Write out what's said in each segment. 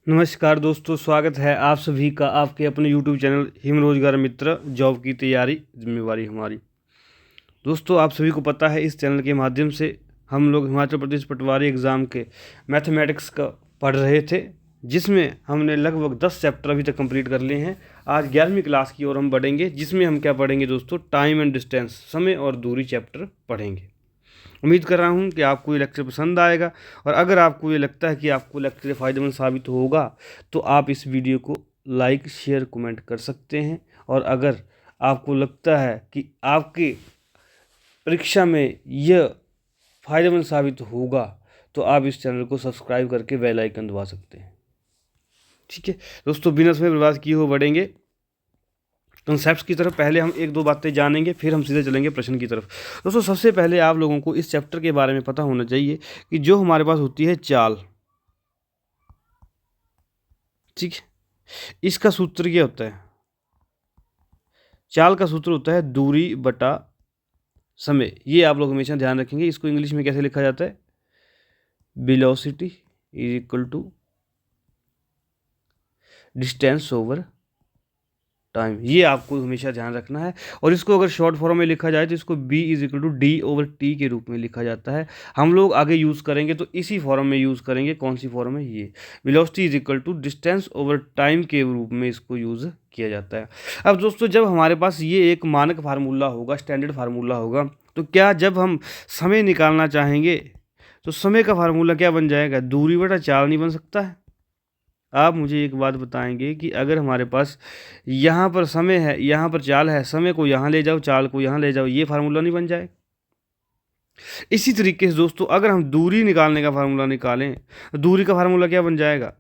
नमस्कार दोस्तों, स्वागत है आप सभी का आपके अपने YouTube चैनल हिम रोजगार मित्र जॉब की तैयारी जिम्मेवारी हमारी। दोस्तों, आप सभी को पता है इस चैनल के माध्यम से हम लोग हिमाचल प्रदेश पटवारी एग्ज़ाम के मैथमेटिक्स का पढ़ रहे थे, जिसमें हमने लगभग 10 चैप्टर अभी तक कंप्लीट कर लिए हैं। आज 11वीं क्लास की ओर हम बढ़ेंगे, जिसमें हम क्या पढ़ेंगे दोस्तों, टाइम एंड डिस्टेंस, समय और दूरी चैप्टर पढ़ेंगे। उम्मीद कर रहा हूँ कि आपको ये लेक्चर पसंद आएगा, और अगर आपको ये लगता है कि आपको लेक्चर फ़ायदेमंद साबित होगा तो आप इस वीडियो को लाइक, शेयर, कमेंट कर सकते हैं। और अगर आपको लगता है कि आपकी परीक्षा में यह फ़ायदेमंद साबित होगा तो आप इस चैनल को सब्सक्राइब करके बेल आइकन दबा सकते हैं। ठीक है दोस्तों, बिना समय बर्बाद किए हो बढ़ेंगे कंसेप्ट्स की तरफ। पहले हम एक दो बातें जानेंगे, फिर हम सीधे चलेंगे प्रश्न की तरफ। दोस्तों, सबसे पहले आप लोगों को इस चैप्टर के बारे में पता होना चाहिए कि जो हमारे पास होती है चाल, ठीक है, इसका सूत्र क्या होता है? चाल का सूत्र होता है दूरी बटा समय। ये आप लोग हमेशा ध्यान रखेंगे। इसको इंग्लिश में कैसे लिखा जाता है? Velocity is equal to distance over time. ये आपको हमेशा ध्यान रखना है। और इसको अगर शॉर्ट फॉर्म में लिखा जाए तो इसको b is equal to D over T के रूप में लिखा जाता है। हम लोग आगे यूज़ करेंगे तो इसी फॉर्म में यूज़ करेंगे। कौन सी फॉर्म है? ये velocity is equal to distance over time के रूप में इसको यूज़ किया जाता है। अब दोस्तों, जब हमारे पास ये एक मानक फार्मूला होगा, स्टैंडर्ड फार्मूला होगा, तो क्या जब हम समय निकालना चाहेंगे तो समय का फार्मूला क्या बन जाएगा? दूरी बटा चाल नहीं बन सकता है? आप मुझे एक बात बताएंगे कि अगर हमारे पास यहाँ पर समय है, यहाँ पर चाल है, समय को यहाँ ले जाओ, चाल को यहाँ ले जाओ, ये फार्मूला नहीं बन जाए? इसी तरीके से दोस्तों, अगर हम दूरी निकालने का फार्मूला निकालें, दूरी का फार्मूला क्या बन जाएगा?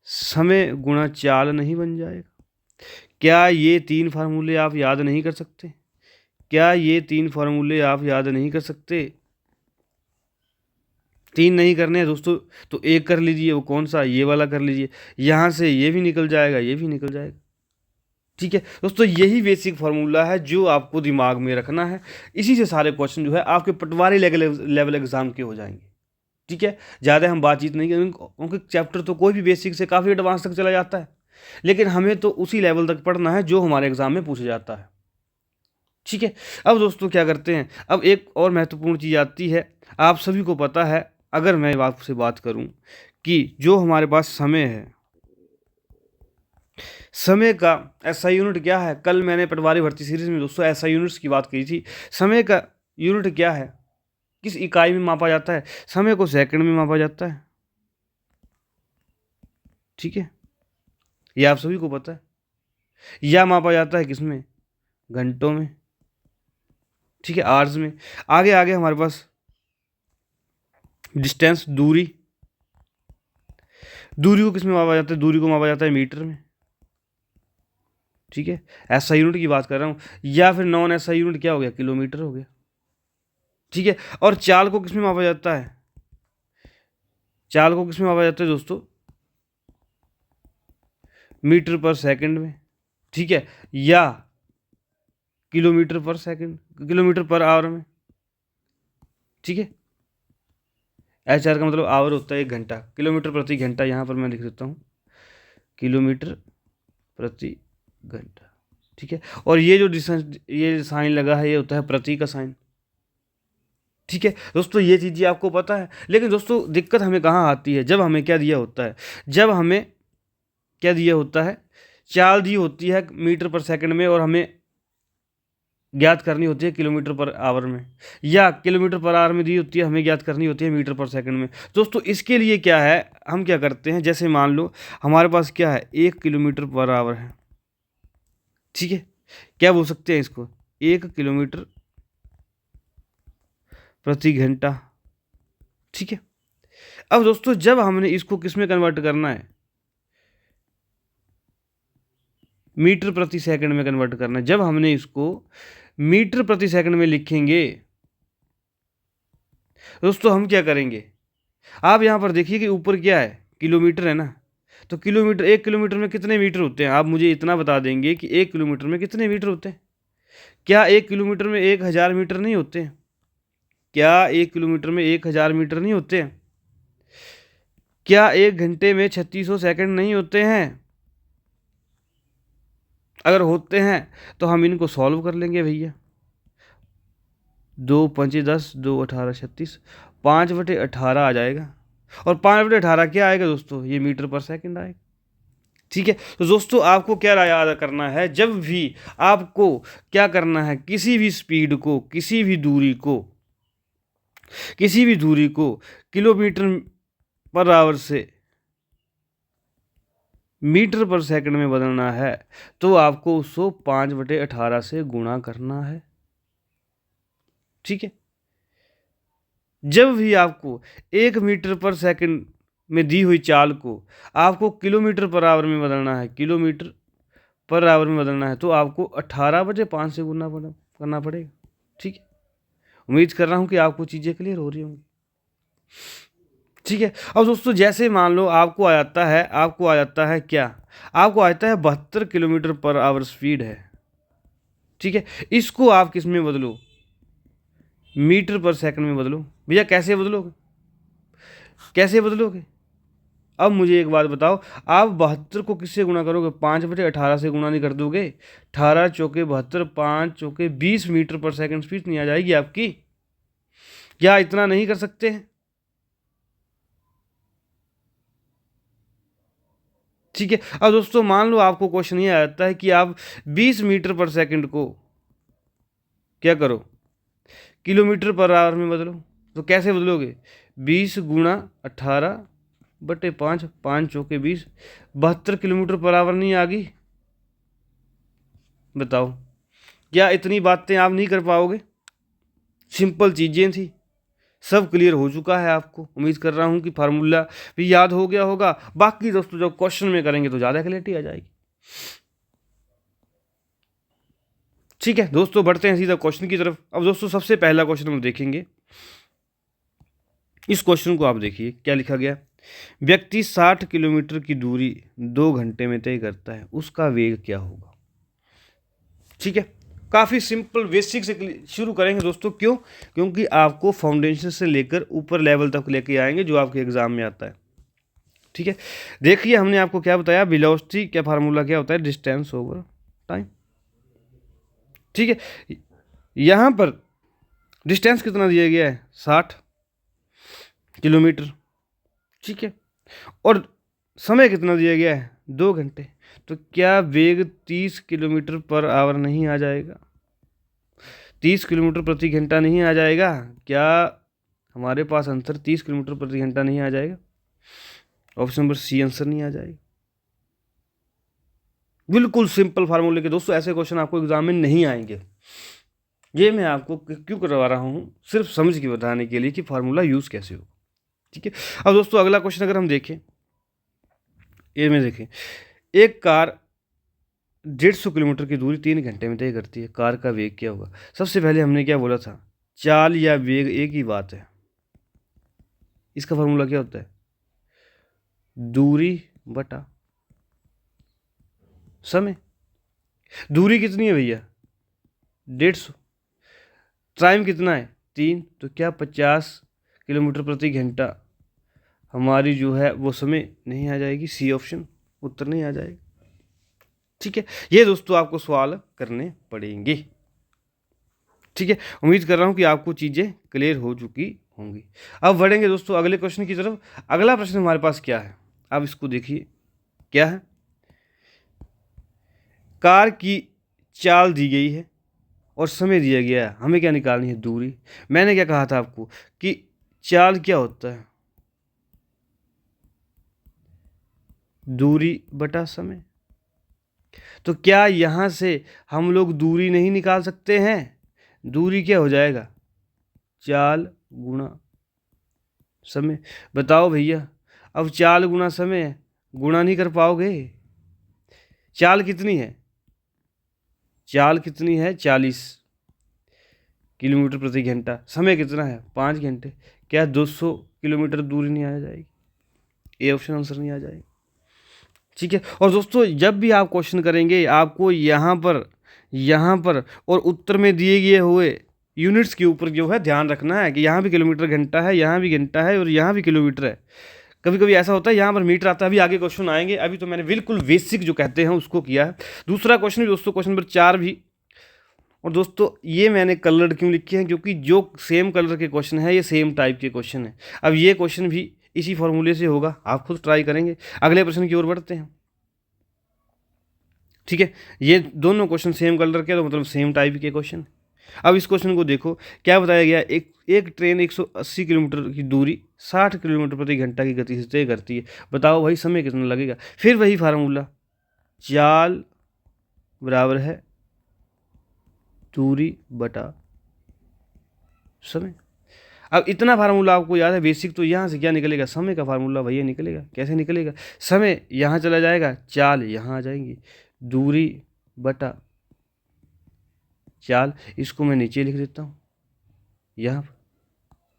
समय गुणा चाल नहीं बन जाएगा? क्या ये तीन फार्मूले आप याद नहीं कर सकते? क्या ये तीन फार्मूले आप याद नहीं कर सकते? तीन नहीं करने हैं दोस्तों तो एक कर लीजिए। वो कौन सा? ये वाला कर लीजिए। यहाँ से ये भी निकल जाएगा, ये भी निकल जाएगा। ठीक है दोस्तों, यही बेसिक फार्मूला है जो आपको दिमाग में रखना है। इसी से सारे क्वेश्चन जो है आपके पटवारी लेवल एग्जाम के हो जाएंगे। ठीक है, ज़्यादा हम बातचीत नहीं करेंगे, क्योंकि चैप्टर तो कोई भी बेसिक से काफ़ी एडवांस तक चला जाता है, लेकिन हमें तो उसी लेवल तक पढ़ना है जो हमारे एग्जाम में पूछा जाता है। ठीक है, अब दोस्तों क्या करते हैं, अब एक और महत्वपूर्ण चीज़ आती है। आप सभी को पता है, अगर मैं आपसे बात करूं कि जो हमारे पास समय है, समय का एसआई यूनिट क्या है? कल मैंने पटवारी भर्ती सीरीज में दोस्तों एसआई यूनिट्स की बात की थी। समय का यूनिट क्या है? किस इकाई में मापा जाता है? समय को सेकंड में मापा जाता है। ठीक है, ये आप सभी को पता है। या मापा जाता है किसमें? घंटों में। ठीक है, आवर्स में। आगे आगे हमारे पास डिस्टेंस, दूरी, दूरी को किस में मापा जाता है? दूरी को मापा जाता है मीटर में। ठीक है, एसआई यूनिट की बात कर रहा हूँ। या फिर नॉन एसआई यूनिट क्या हो गया? किलोमीटर हो गया। ठीक है, और चाल को किस में मापा जाता है? चाल को किस में मापा जाता है दोस्तों? मीटर पर सेकंड में। ठीक है, या किलोमीटर पर सेकंड, किलोमीटर पर आवर में। ठीक है, एच आर का मतलब आवर होता है 1 घंटा, किलोमीटर प्रति घंटा। यहाँ पर मैं लिख देता हूँ किलोमीटर प्रति घंटा। ठीक है, और ये जो डिस्टेंस, ये साइन लगा है, ये होता है प्रति का साइन। ठीक है दोस्तों, ये चीज़ें आपको पता है। लेकिन दोस्तों, दिक्कत हमें कहाँ आती है? जब हमें क्या दिया होता है, जब हमें क्या दिया होता है, चाल दी होती है मीटर पर सेकंड में, और हमें ज्ञात करनी होती है किलोमीटर पर आवर में, या किलोमीटर पर आवर में दी होती है, हमें ज्ञात करनी होती है मीटर पर सेकंड में। दोस्तों, इसके लिए क्या है, हम क्या करते हैं, जैसे मान लो हमारे पास क्या है, 1 किलोमीटर पर आवर है। ठीक है, क्या बोल सकते हैं इसको? 1 किलोमीटर प्रति घंटा। ठीक है, अब दोस्तों, जब हमने इसको किस में कन्वर्ट करना है? मीटर प्रति सेकंड में कन्वर्ट करना है। जब हमने इसको मीटर प्रति सेकंड में लिखेंगे दोस्तों, हम क्या करेंगे? आप यहां पर देखिए कि ऊपर क्या है, किलोमीटर है ना। तो किलोमीटर, 1 किलोमीटर में कितने मीटर होते हैं? आप मुझे इतना बता देंगे कि 1 किलोमीटर में कितने मीटर होते हैं? क्या 1 किलोमीटर में 1000 मीटर नहीं होते हैं? क्या 1 किलोमीटर में 1000 मीटर नहीं होते हैं? क्या 1 घंटे में 3600 सेकंड नहीं होते हैं? अगर होते हैं तो हम इनको सॉल्व कर लेंगे भैया। 2×5 = 10, 2×18 = 36, 5/18 आ जाएगा। और 5/18 क्या आएगा दोस्तों? ये मीटर पर सेकंड आएगा। ठीक है, तो दोस्तों आपको क्या याद करना है, जब भी आपको क्या करना है, किसी भी स्पीड को, किसी भी दूरी को किलोमीटर पर आवर से मीटर पर सेकंड में बदलना है तो आपको उसको 5/18 से गुणा करना है। ठीक है, जब भी आपको 1 मीटर पर सेकंड में दी हुई चाल को आपको किलोमीटर पर आवर में बदलना है, किलोमीटर पर आवर में बदलना है, तो आपको 18/5 से गुना करना पड़ेगा। ठीक है, उम्मीद कर रहा हूँ कि आपको चीज़ें क्लियर हो रही होंगी। ठीक है, अब दोस्तों जैसे मान लो आपको आ जाता है क्या, आपको आ जाता है 72 किलोमीटर पर आवर स्पीड है। ठीक है, इसको आप किस में बदलो? मीटर पर सेकंड में बदलो। भैया कैसे बदलोगे? अब मुझे एक बात बताओ, आप 72 को किससे गुणा करोगे? 5/18 से गुणा नहीं कर दोगे? 18 चौके 72, 5 चौके 20 मीटर पर सेकंड स्पीड नहीं आ जाएगी आपकी? क्या इतना नहीं कर सकते हैं? ठीक है, अब दोस्तों मान लो आपको क्वेश्चन ये आता है कि आप 20 मीटर पर सेकंड को क्या करो, किलोमीटर पर आवर में बदलो। तो कैसे बदलोगे? 20×18/5, 5 चौके 20, 72 किलोमीटर पर आवर नहीं आ गई? बताओ, क्या इतनी बातें आप नहीं कर पाओगे? सिंपल चीज़ें थी, सब क्लियर हो चुका है आपको। उम्मीद कर रहा हूँ कि फार्मूला भी याद हो गया होगा। बाकी दोस्तों जब क्वेश्चन में करेंगे तो ज़्यादा क्लैरिटी आ जाएगी। ठीक है दोस्तों, बढ़ते हैं सीधा क्वेश्चन की तरफ। अब दोस्तों सबसे पहला क्वेश्चन हम देखेंगे। इस क्वेश्चन को आप देखिए क्या लिखा गया। व्यक्ति 60 किलोमीटर की दूरी 2 घंटे में तय करता है, उसका वेग क्या होगा? ठीक है, काफ़ी सिंपल बेसिक से शुरू करेंगे दोस्तों। क्यों? क्योंकि आपको फाउंडेशन से लेकर ऊपर लेवल तक लेके आएंगे जो आपके एग्जाम में आता है। ठीक है, देखिए हमने आपको क्या बताया, वेलोसिटी क्या फार्मूला क्या होता है? Distance over time. ठीक है, यहाँ पर डिस्टेंस कितना दिया गया है? 60 किलोमीटर। ठीक है, और समय कितना दिया गया है? 2 घंटे। तो क्या वेग 30 किलोमीटर पर आवर नहीं आ जाएगा? 30 किलोमीटर प्रति घंटा नहीं आ जाएगा? क्या हमारे पास आंसर 30 किलोमीटर प्रति घंटा नहीं आ जाएगा? ऑप्शन नंबर सी आंसर नहीं आ जाएगा। बिल्कुल सिंपल फार्मूले के दोस्तों, ऐसे क्वेश्चन आपको एग्जाम में नहीं आएंगे। ये मैं आपको क्यों करवा रहा हूँ? सिर्फ समझ के बताने के लिए कि फार्मूला यूज़ कैसे हो। ठीक है, अब दोस्तों अगला क्वेश्चन अगर हम देखें, ये में देखें, एक कार 150 किलोमीटर की दूरी 3 घंटे में तय करती है, कार का वेग क्या होगा? सबसे पहले हमने क्या बोला था, चाल या वेग एक ही बात है। इसका फार्मूला क्या होता है? दूरी बटा समय। दूरी कितनी है भैया? 150। टाइम कितना है? 3। तो क्या 50 किलोमीटर प्रति घंटा हमारी जो है वो समय नहीं आ जाएगी? सी ऑप्शन उत्तर नहीं आ जाएगा। ठीक है, ये दोस्तों आपको सवाल करने पड़ेंगे। ठीक है, उम्मीद कर रहा हूँ कि आपको चीज़ें क्लियर हो चुकी होंगी। अब बढ़ेंगे दोस्तों अगले क्वेश्चन की तरफ। अगला प्रश्न हमारे पास क्या है, आप इसको देखिए क्या है। कार की चाल दी गई है और समय दिया गया है, हमें क्या निकालनी है? दूरी। मैंने क्या कहा था आपको कि चाल क्या होता है? दूरी बटा समय। तो क्या यहाँ से हम लोग दूरी नहीं निकाल सकते हैं? दूरी क्या हो जाएगा? चाल गुणा समय। बताओ भैया, अब चाल गुणा समय गुणा नहीं कर पाओगे। चाल कितनी है? 40 किलोमीटर प्रति घंटा। समय कितना है? 5 घंटे। क्या 200 किलोमीटर दूरी नहीं आ जाएगी? ए ऑप्शन आंसर नहीं आ जाएगी। ठीक है, और दोस्तों जब भी आप क्वेश्चन करेंगे आपको यहाँ पर और उत्तर में दिए गए हुए यूनिट्स के ऊपर जो है ध्यान रखना है कि यहाँ भी किलोमीटर घंटा है, यहाँ भी घंटा है और यहाँ भी किलोमीटर है। कभी कभी ऐसा होता है यहाँ पर मीटर आता है, अभी आगे क्वेश्चन आएंगे, अभी तो मैंने बिल्कुल बेसिक जो कहते हैं उसको किया है। दूसरा क्वेश्चन भी दोस्तों, क्वेश्चन नंबर 4 भी। और दोस्तों ये मैंने कलर्ड क्यों लिखे हैं, क्योंकि जो सेम कलर के क्वेश्चन है ये सेम टाइप के क्वेश्चन है। अब ये क्वेश्चन भी इसी फॉर्मूले से होगा, आप खुद ट्राई करेंगे। अगले प्रश्न की ओर बढ़ते हैं। ठीक है, ये दोनों क्वेश्चन सेम कलर के, तो मतलब सेम टाइप के क्वेश्चन। अब इस क्वेश्चन को देखो, क्या बताया गया, एक ट्रेन 180 किलोमीटर की दूरी 60 किलोमीटर प्रति घंटा की गति से तय करती है। बताओ भाई समय कितना लगेगा। फिर वही फार्मूला, चाल बराबर है दूरी बटा समय। अब इतना फार्मूला आपको याद है बेसिक, तो यहाँ से क्या निकलेगा, समय का फार्मूला भैया निकलेगा। कैसे निकलेगा, समय यहाँ चला जाएगा, चाल यहाँ आ जाएंगी, दूरी बटा चाल, इसको मैं नीचे लिख देता हूँ यहाँ पर।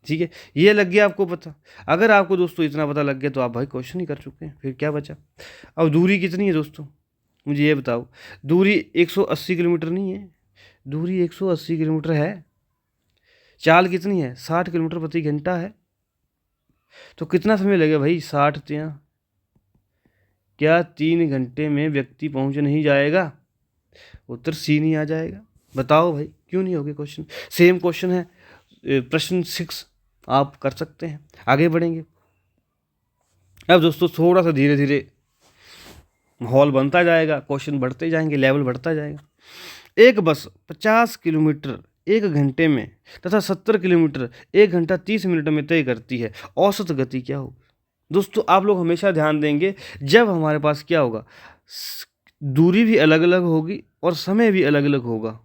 ठीक है, ये लग गया आपको पता। अगर आपको दोस्तों इतना पता लग गया तो आप भाई क्वेश्चन ही कर चुके हैं, फिर क्या बचा। अब दूरी कितनी है दोस्तों, मुझे ये बताओ। दूरी 180 किलोमीटर नहीं है, दूरी 180 किलोमीटर है। चाल कितनी है, 60 किलोमीटर प्रति घंटा है। तो कितना समय लगेगा भाई, 60 ત્યાં, क्या 3 घंटे में व्यक्ति पहुंच नहीं जाएगा। उत्तर सी नहीं आ जाएगा। बताओ भाई क्यों नहीं होगे क्वेश्चन। सेम क्वेश्चन है, प्रश्न 6 आप कर सकते हैं। आगे बढ़ेंगे। अब दोस्तों थोड़ा सा धीरे धीरे माहौल बनता जाएगा, क्वेश्चन बढ़ते जाएंगे, लेवल बढ़ता जाएगा। एक बस 50 किलोमीटर 1 घंटे में तथा 70 किलोमीटर 1 घंटा 30 मिनट में तय करती है, औसत गति क्या होगी। दोस्तों आप लोग हमेशा ध्यान देंगे, जब हमारे पास क्या होगा, दूरी भी अलग अलग होगी और समय भी अलग अलग होगा।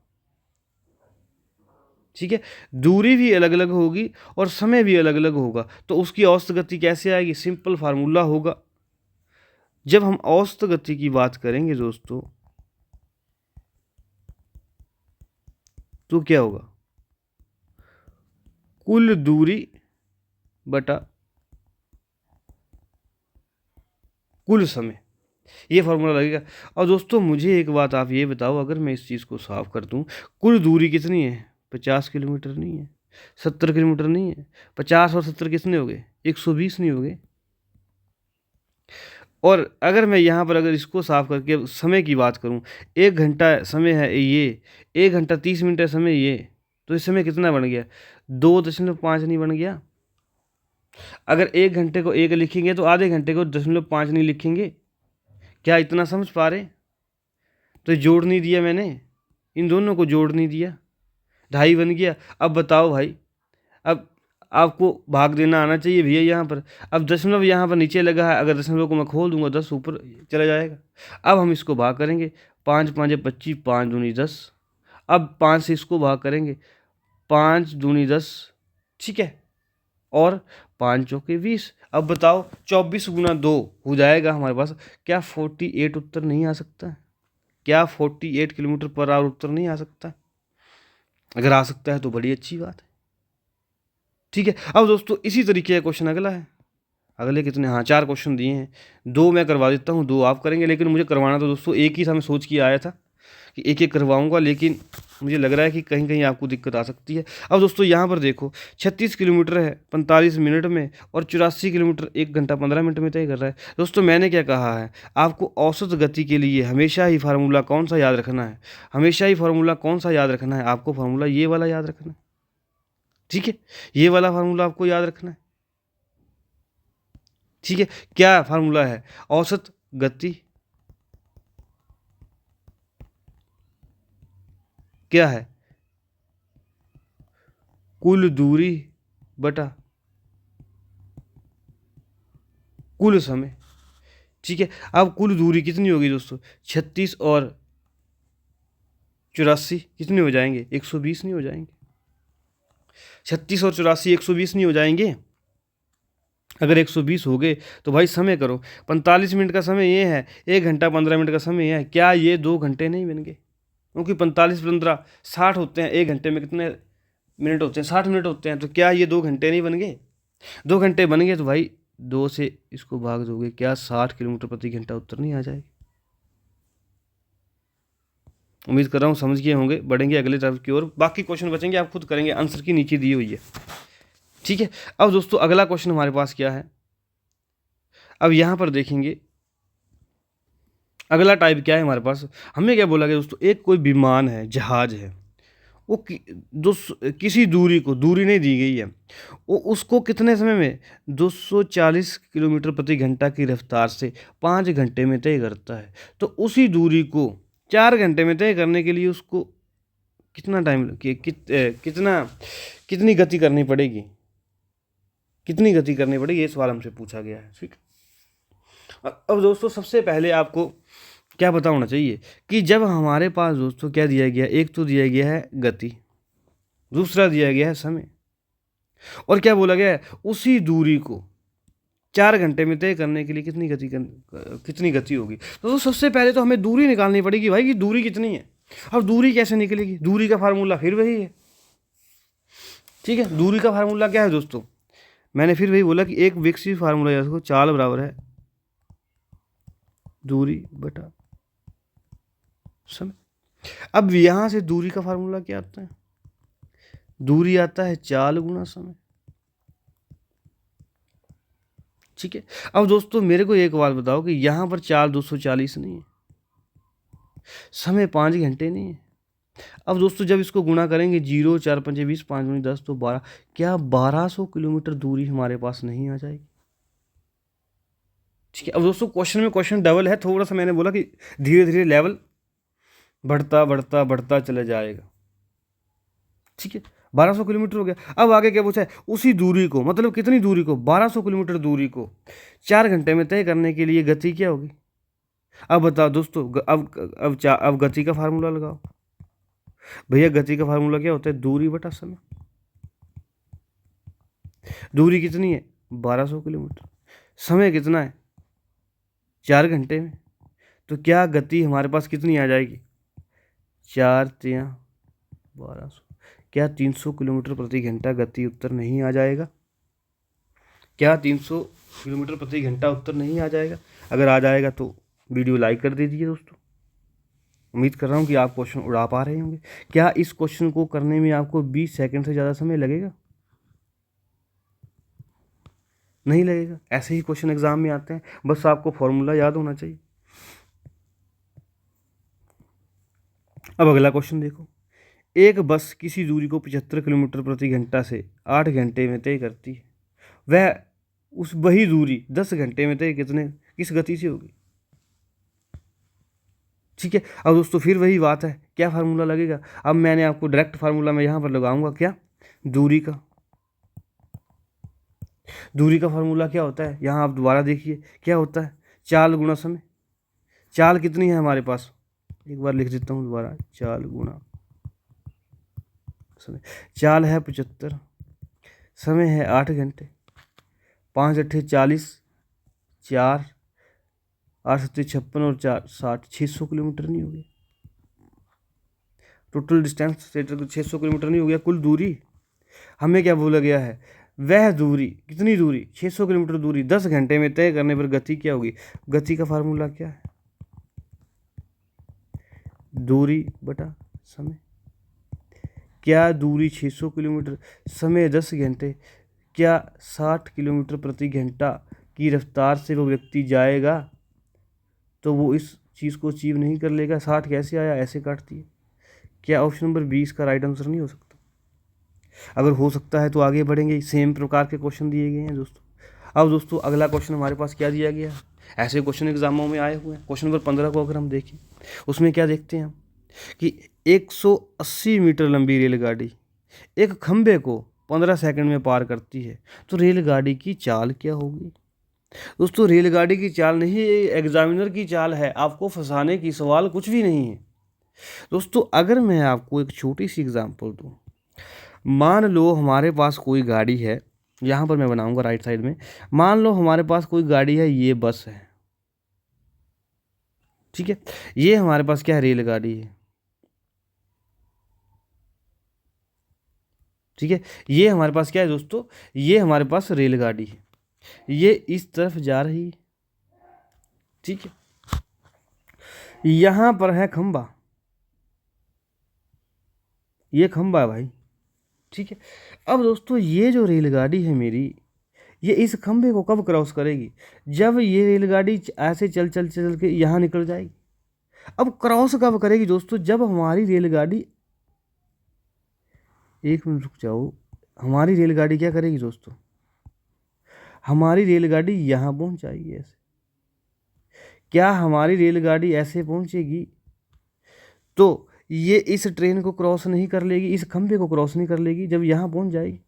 ठीक है, दूरी भी अलग अलग होगी और समय भी अलग अलग होगा, तो उसकी औसत गति कैसे आएगी। सिंपल फार्मूला होगा। जब हम औसत गति की बात करेंगे दोस्तों, तो क्या होगा, कुल दूरी बटा कुल समय, ये फार्मूला लगेगा। और दोस्तों मुझे एक बात आप ये बताओ, अगर मैं इस चीज़ को साफ कर दूं, कुल दूरी कितनी है, 50 किलोमीटर नहीं है, 70 किलोमीटर नहीं है, 50 और 70 कितने हो गए, 120 नहीं हो गए। और अगर मैं यहाँ पर अगर इसको साफ करके समय की बात करूँ, 1 घंटा समय है ये, 1 घंटा 30 मिनट है समय ये, तो इस समय कितना बन गया, 2.5 नहीं बन गया। अगर 1 घंटे को 1 लिखेंगे तो आधे घंटे को 0.5 नहीं लिखेंगे। क्या इतना समझ पा रहे। तो जोड़ नहीं दिया मैंने, इन दोनों को जोड़ नहीं दिया, 2.5 बन गया। अब बताओ भाई, अब आपको भाग देना आना चाहिए भैया यहाँ पर। अब दशमलव यहाँ पर नीचे लगा है, अगर दशमलव को मैं खोल दूंगा 10 ऊपर चला जाएगा। अब हम इसको भाग करेंगे, 5 5 25, 5 दूनी 10। अब 5 से इसको भाग करेंगे, 5 दूनी 10, ठीक है, और 5 चौके 20। अब बताओ 24 गुना 2 हो जाएगा हमारे पास। क्या 48 उत्तर नहीं आ सकता, क्या 48 किलोमीटर पर आवर उत्तर नहीं आ सकता। अगर आ सकता है तो बड़ी अच्छी बात है। ठीक है, अब दोस्तों इसी तरीके का क्वेश्चन अगला है। अगले कितने, हाँ 4 क्वेश्चन दिए हैं, 2 मैं करवा देता हूँ, 2 आप करेंगे। लेकिन मुझे करवाना तो दोस्तों एक ही था, मैं सोच के आया था कि एक एक करवाऊंगा, लेकिन मुझे लग रहा है कि कहीं कहीं आपको दिक्कत आ सकती है। अब दोस्तों यहाँ पर देखो, 36 किलोमीटर है 45 मिनट में, और 84 किलोमीटर 1 घंटा 15 मिनट में तय कर रहा है। दोस्तों मैंने क्या कहा है, आपको औसत गति के लिए हमेशा ही फार्मूला कौन सा याद रखना है, हमेशा ही फार्मूला कौन सा याद रखना है, आपको फार्मूला ये वाला याद रखना है। ठीक है, ये वाला फार्मूला आपको याद रखना है। ठीक है, क्या फार्मूला है, औसत गति क्या है, कुल दूरी बटा कुल समय। ठीक है, अब कुल दूरी कितनी होगी दोस्तों, 36 और 84 कितने हो जाएंगे, 120 नहीं हो जाएंगे। 36 और 84 120 नहीं हो जाएंगे। अगर 120 हो गए तो भाई समय करो, 45 मिनट का समय ये है, 1 घंटा 15 मिनट का समय ये है, क्या ये 2 घंटे नहीं बन गए। क्योंकि 45 15 60 होते हैं, 1 घंटे में कितने मिनट होते हैं, 60 मिनट होते हैं, तो क्या ये 2 घंटे नहीं बन गए। 2 घंटे बन गए तो भाई 2 से इसको भाग दोगे, क्या 60 किलोमीटर प्रति घंटा उत्तर नहीं आ जाएगी। उम्मीद कर रहा हूँ समझ गए होंगे। बढ़ेंगे अगले टॉपिक की ओर, बाकी क्वेश्चन बचेंगे आप खुद करेंगे, आंसर की नीचे दी हुई है। ठीक है, अब दोस्तों अगला क्वेश्चन हमारे पास क्या है, अब यहाँ पर देखेंगे अगला टाइप क्या है हमारे पास। हमें क्या बोला गया दोस्तों, एक कोई विमान है, जहाज है, वो किसी दूरी को, दूरी नहीं दी गई है, वो उसको कितने समय में 240 किलोमीटर प्रति घंटा की रफ्तार से 5 घंटे में तय करता है। तो उसी दूरी को 4 घंटे में तय करने के लिए उसको कितना टाइम कितना कितनी गति करनी पड़ेगी, कितनी गति करनी पड़ेगी, ये सवाल हमसे पूछा गया है। ठीक। अब दोस्तों सबसे पहले आपको क्या पता होना चाहिए कि जब हमारे पास दोस्तों क्या दिया गया, एक तो दिया गया है गति, दूसरा दिया गया है समय, और क्या बोला गया है, उसी दूरी को 4 घंटे में तय करने के लिए कितनी गति होगी। तो सबसे पहले तो हमें दूरी निकालनी पड़ेगी भाई, कि दूरी कितनी है। अब दूरी कैसे निकलेगी, दूरी का फार्मूला फिर वही है। ठीक है, दूरी का फार्मूला क्या है दोस्तों, मैंने फिर वही बोला कि एक विकसित फार्मूला है, चाल बराबर है दूरी बटा समय। अब यहां से दूरी का फार्मूला क्या आता है, दूरी आता है चाल गुना समय। ठीक है। अब दोस्तों मेरे को एक बात बताओ कि यहां पर चाल 240 नहीं है, समय 5 घंटे नहीं है। अब दोस्तों जब इसको गुणा करेंगे, 0 4 5 20 5 दूनी 10 तो 12, क्या 1200 किलोमीटर दूरी हमारे पास नहीं आ जाएगी। ठीक है। अब दोस्तों क्वेश्चन डबल है, थोड़ा सा मैंने बोला कि धीरे धीरे लेवल बढ़ता बढ़ता बढ़ता चला जाएगा। ठीक है, 1200 किलोमीटर हो गया। अब आगे क्या पूछा है, उसी दूरी को, मतलब कितनी दूरी को, 1200 किलोमीटर दूरी को 4 घंटे में तय करने के लिए गति क्या होगी। अब बताओ दोस्तों, अब गति का फार्मूला लगाओ भैया। गति का फार्मूला क्या होता है, दूरी बटा समय। दूरी कितनी है, 1200 किलोमीटर, समय कितना है, 4 घंटे में। तो क्या गति हमारे पास कितनी आ जाएगी, 4 3 1200, क्या 300 किलोमीटर प्रति घंटा गति उत्तर नहीं आ जाएगा। क्या 300 किलोमीटर प्रति घंटा उत्तर नहीं आ जाएगा। अगर आ जाएगा तो वीडियो लाइक कर दीजिए दोस्तों। उम्मीद कर रहा हूँ कि आप क्वेश्चन उड़ा पा रहे होंगे। क्या इस क्वेश्चन को करने में आपको 20 सेकंड से ज़्यादा समय लगेगा, नहीं लगेगा। ऐसे ही क्वेश्चन एग्जाम में आते हैं, बस आपको फॉर्मूला याद होना चाहिए। अब अगला क्वेश्चन देखो, एक बस किसी दूरी को 75 किलोमीटर प्रति घंटा से 8 घंटे में तय करती है, वह वही दूरी 10 घंटे में तय किस गति से होगी। ठीक है। अब दोस्तों फिर वही बात है, क्या फार्मूला लगेगा। अब मैंने आपको डायरेक्ट फार्मूला मैं यहाँ पर लगाऊंगा, क्या, दूरी का फार्मूला क्या होता है, यहाँ आप दोबारा देखिए क्या होता है, चाल गुणा समय। चाल कितनी है हमारे पास, एक बार लिख देता हूँ दोबारा, चाल गुणा समय। चाल है 75, समय है 8 घंटे, 5 8 40, 4 8 7 56 और 4 60, 600 किलोमीटर नहीं हो गया। टोटल डिस्टेंस 600 किलोमीटर नहीं हो गया, कुल दूरी। हमें क्या बोला गया है, वह दूरी, कितनी दूरी, 600 किलोमीटर दूरी 10 घंटे में तय करने पर गति क्या होगी। गति का फार्मूला क्या है, दूरी बटा समय। क्या दूरी 600 किलोमीटर, समय 10 घंटे, क्या 60 किलोमीटर प्रति घंटा की रफ्तार से वो व्यक्ति जाएगा तो वो इस चीज़ को अचीव नहीं कर लेगा। 60 कैसे आया, ऐसे काटती है। क्या ऑप्शन नंबर 20 का राइट आंसर नहीं हो सकता। अगर हो सकता है तो आगे बढ़ेंगे, सेम प्रकार के क्वेश्चन दिए गए हैं दोस्तों। अब दोस्तों अगला क्वेश्चन हमारे पास क्या दिया गया है, ऐसे क्वेश्चन एग्जामों में आए हुए हैं। क्वेश्चन नंबर 15 को अगर हम देखें, उसमें क्या देखते हैं हम कि 180 मीटर लंबी रेलगाड़ी एक खंभे को 15 सेकंड में पार करती है, तो रेलगाड़ी की चाल क्या होगी। दोस्तों रेलगाड़ी की चाल नहीं, एग्जामिनर की चाल है, आपको फंसाने की सवाल कुछ भी नहीं है। दोस्तों अगर मैं आपको एक छोटी सी एग्जांपल दूं, मान लो हमारे पास कोई गाड़ी है, यहाँ पर मैं बनाऊंगा राइट साइड में, मान लो हमारे पास कोई गाड़ी है, ये बस है। ठीक है, ये हमारे पास क्या है, रेलगाड़ी है। ठीक है, ये हमारे पास क्या है दोस्तों, ये हमारे पास रेलगाड़ी है, ये इस तरफ जा रही है। ठीक है, यहां पर है खंबा, ये खंबा है भाई। ठीक है, अब दोस्तों ये जो रेलगाड़ी है मेरी, ये इस खंभे को कब क्रॉस करेगी? जब ये रेलगाड़ी ऐसे चल चल चल के यहाँ निकल जाएगी। अब क्रॉस कब करेगी दोस्तों? जब हमारी रेलगाड़ी, एक मिनट रुक जाओ, हमारी रेलगाड़ी क्या करेगी दोस्तों? हमारी रेलगाड़ी यहाँ पहुँच जाएगी ऐसे। क्या हमारी रेलगाड़ी ऐसे पहुँचेगी तो ये इस ट्रेन को क्रॉस नहीं कर लेगी, इस खंभे को क्रॉस नहीं कर लेगी जब यहाँ पहुँच जाएगी।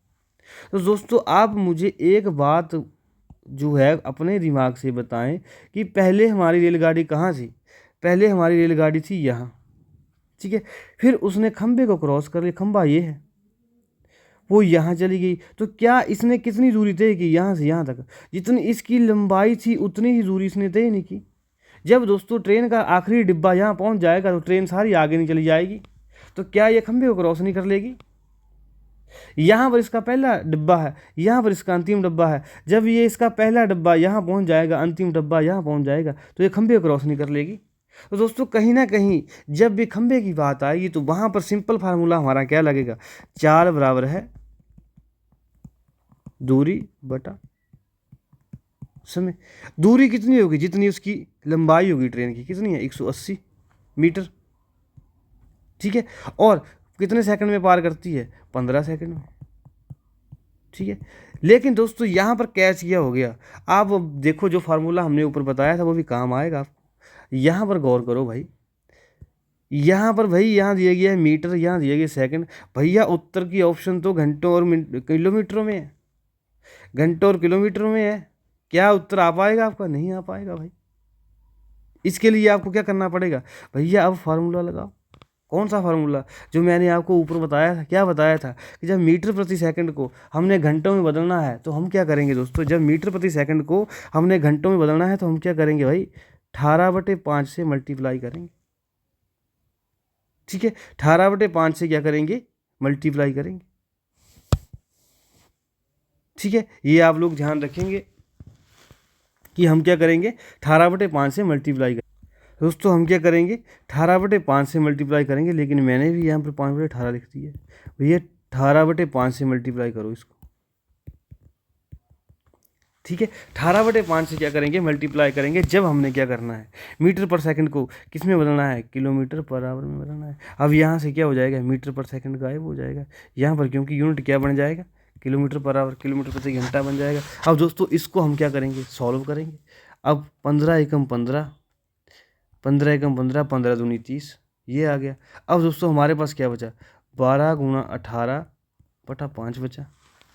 तो दोस्तों आप मुझे एक बात जो है अपने दिमाग से बताएं कि पहले हमारी रेलगाड़ी कहाँ थी? पहले हमारी रेलगाड़ी थी यहाँ, ठीक है। फिर उसने खंभे को क्रॉस कर लिया, खंभा ये है, वो यहाँ चली गई। तो क्या इसने कितनी दूरी तय की यहाँ से यहाँ तक? जितनी इसकी लंबाई थी उतनी ही दूरी इसने तय नहीं की। जब दोस्तों ट्रेन का आखिरी डिब्बा यहाँ पहुँच जाएगा तो ट्रेन सारी आगे नहीं चली जाएगी। तो क्या ये खंभे को क्रॉस नहीं कर लेगी? यहाँ पर इसका पहला डिब्बा है, यहाँ पर इसका अंतिम डिब्बा है। जब ये इसका पहला डिब्बा यहाँ पहुँच जाएगा, अंतिम डिब्बा यहाँ पहुँच जाएगा, तो ये खंभे को क्रॉस नहीं कर लेगी। तो दोस्तों कहीं ना कहीं जब भी खंभे की बात आएगी तो वहाँ पर सिंपल फार्मूला हमारा क्या लगेगा? 4 बराबर है दूरी बटा समय। दूरी कितनी होगी? जितनी उसकी लंबाई होगी ट्रेन की। कितनी है? 180 मीटर, ठीक है। और कितने सेकंड में पार करती है? 15 सेकंड में, ठीक है। लेकिन दोस्तों यहाँ पर कैच किया हो गया। आप देखो जो फार्मूला हमने ऊपर बताया था वो भी काम आएगा आपको। यहाँ पर गौर करो भाई, यहाँ पर भाई यहाँ दिया गया है मीटर, यहाँ दिया गया सेकंड। भैया उत्तर की ऑप्शन तो घंटों और किलोमीटरों में है, घंटों और किलोमीटर में है। क्या उत्तर आ पाएगा आपका? नहीं आ पाएगा भाई। इसके लिए आपको क्या करना पड़ेगा? भैया अब फार्मूला लगाओ। कौन सा फार्मूला? जो मैंने आपको ऊपर बताया था। क्या बताया था? कि जब मीटर प्रति सेकंड को हमने घंटों में बदलना है तो हम क्या करेंगे दोस्तों? जब मीटर प्रति सेकंड को हमने घंटों में बदलना है तो हम क्या करेंगे भाई? 18/5 से मल्टीप्लाई करेंगे, ठीक है। 18/5 से क्या करेंगे? मल्टीप्लाई करेंगे, ठीक है। ये आप लोग ध्यान रखेंगे कि हम क्या करेंगे? 18/5 से मल्टीप्लाई करेंगे। दोस्तों हम क्या करेंगे? 18/5 से मल्टीप्लाई करेंगे। लेकिन मैंने भी यहाँ पर 5/18 लिख दिया है। भैया 18/5 से मल्टीप्लाई करो इसको, ठीक है। 18/5 से क्या करेंगे? मल्टीप्लाई करेंगे। जब हमने क्या करना है? मीटर पर सेकंड को किस में बदलना है? किलोमीटर पर आवर में बदलना है। अब यहाँ से क्या हो जाएगा? मीटर पर सेकंड गायब हो जाएगा यहाँ पर, क्योंकि यूनिट क्या बन जाएगा? किलोमीटर पर आवर, किलोमीटर प्रति घंटा बन जाएगा। अब दोस्तों इसको हम क्या करेंगे? सॉल्व करेंगे। अब 15 एकम 15, 15 एकम 15, 15 दूनी 30, ये आ गया। अब दोस्तों हमारे पास क्या बचा? 12 × 18/5 बचा।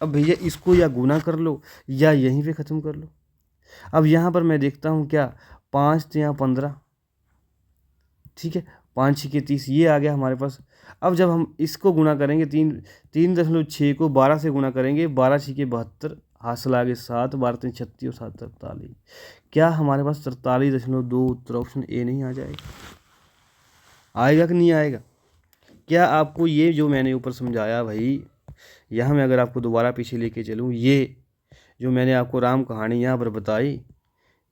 अब भैया इसको या गुना कर लो या यहीं पे ख़त्म कर लो। अब यहाँ पर मैं देखता हूँ क्या? 5 × 15, ठीक है, 5 × 30, ये आ गया हमारे पास। अब जब हम इसको गुना करेंगे 3.6 को 12 से गुना करेंगे, 12 × 6 = 72, हासिल आगे 7, 12 × 3 = 36 और 7 × 43। क्या हमारे पास 43.2 उत्तर ऑप्शन ए नहीं आ जाएगा? आएगा कि नहीं आएगा? क्या आपको ये जो मैंने ऊपर समझाया भाई, यहाँ मैं अगर आपको दोबारा पीछे लेके चलूँ, ये जो मैंने आपको राम कहानी यहाँ पर बताई,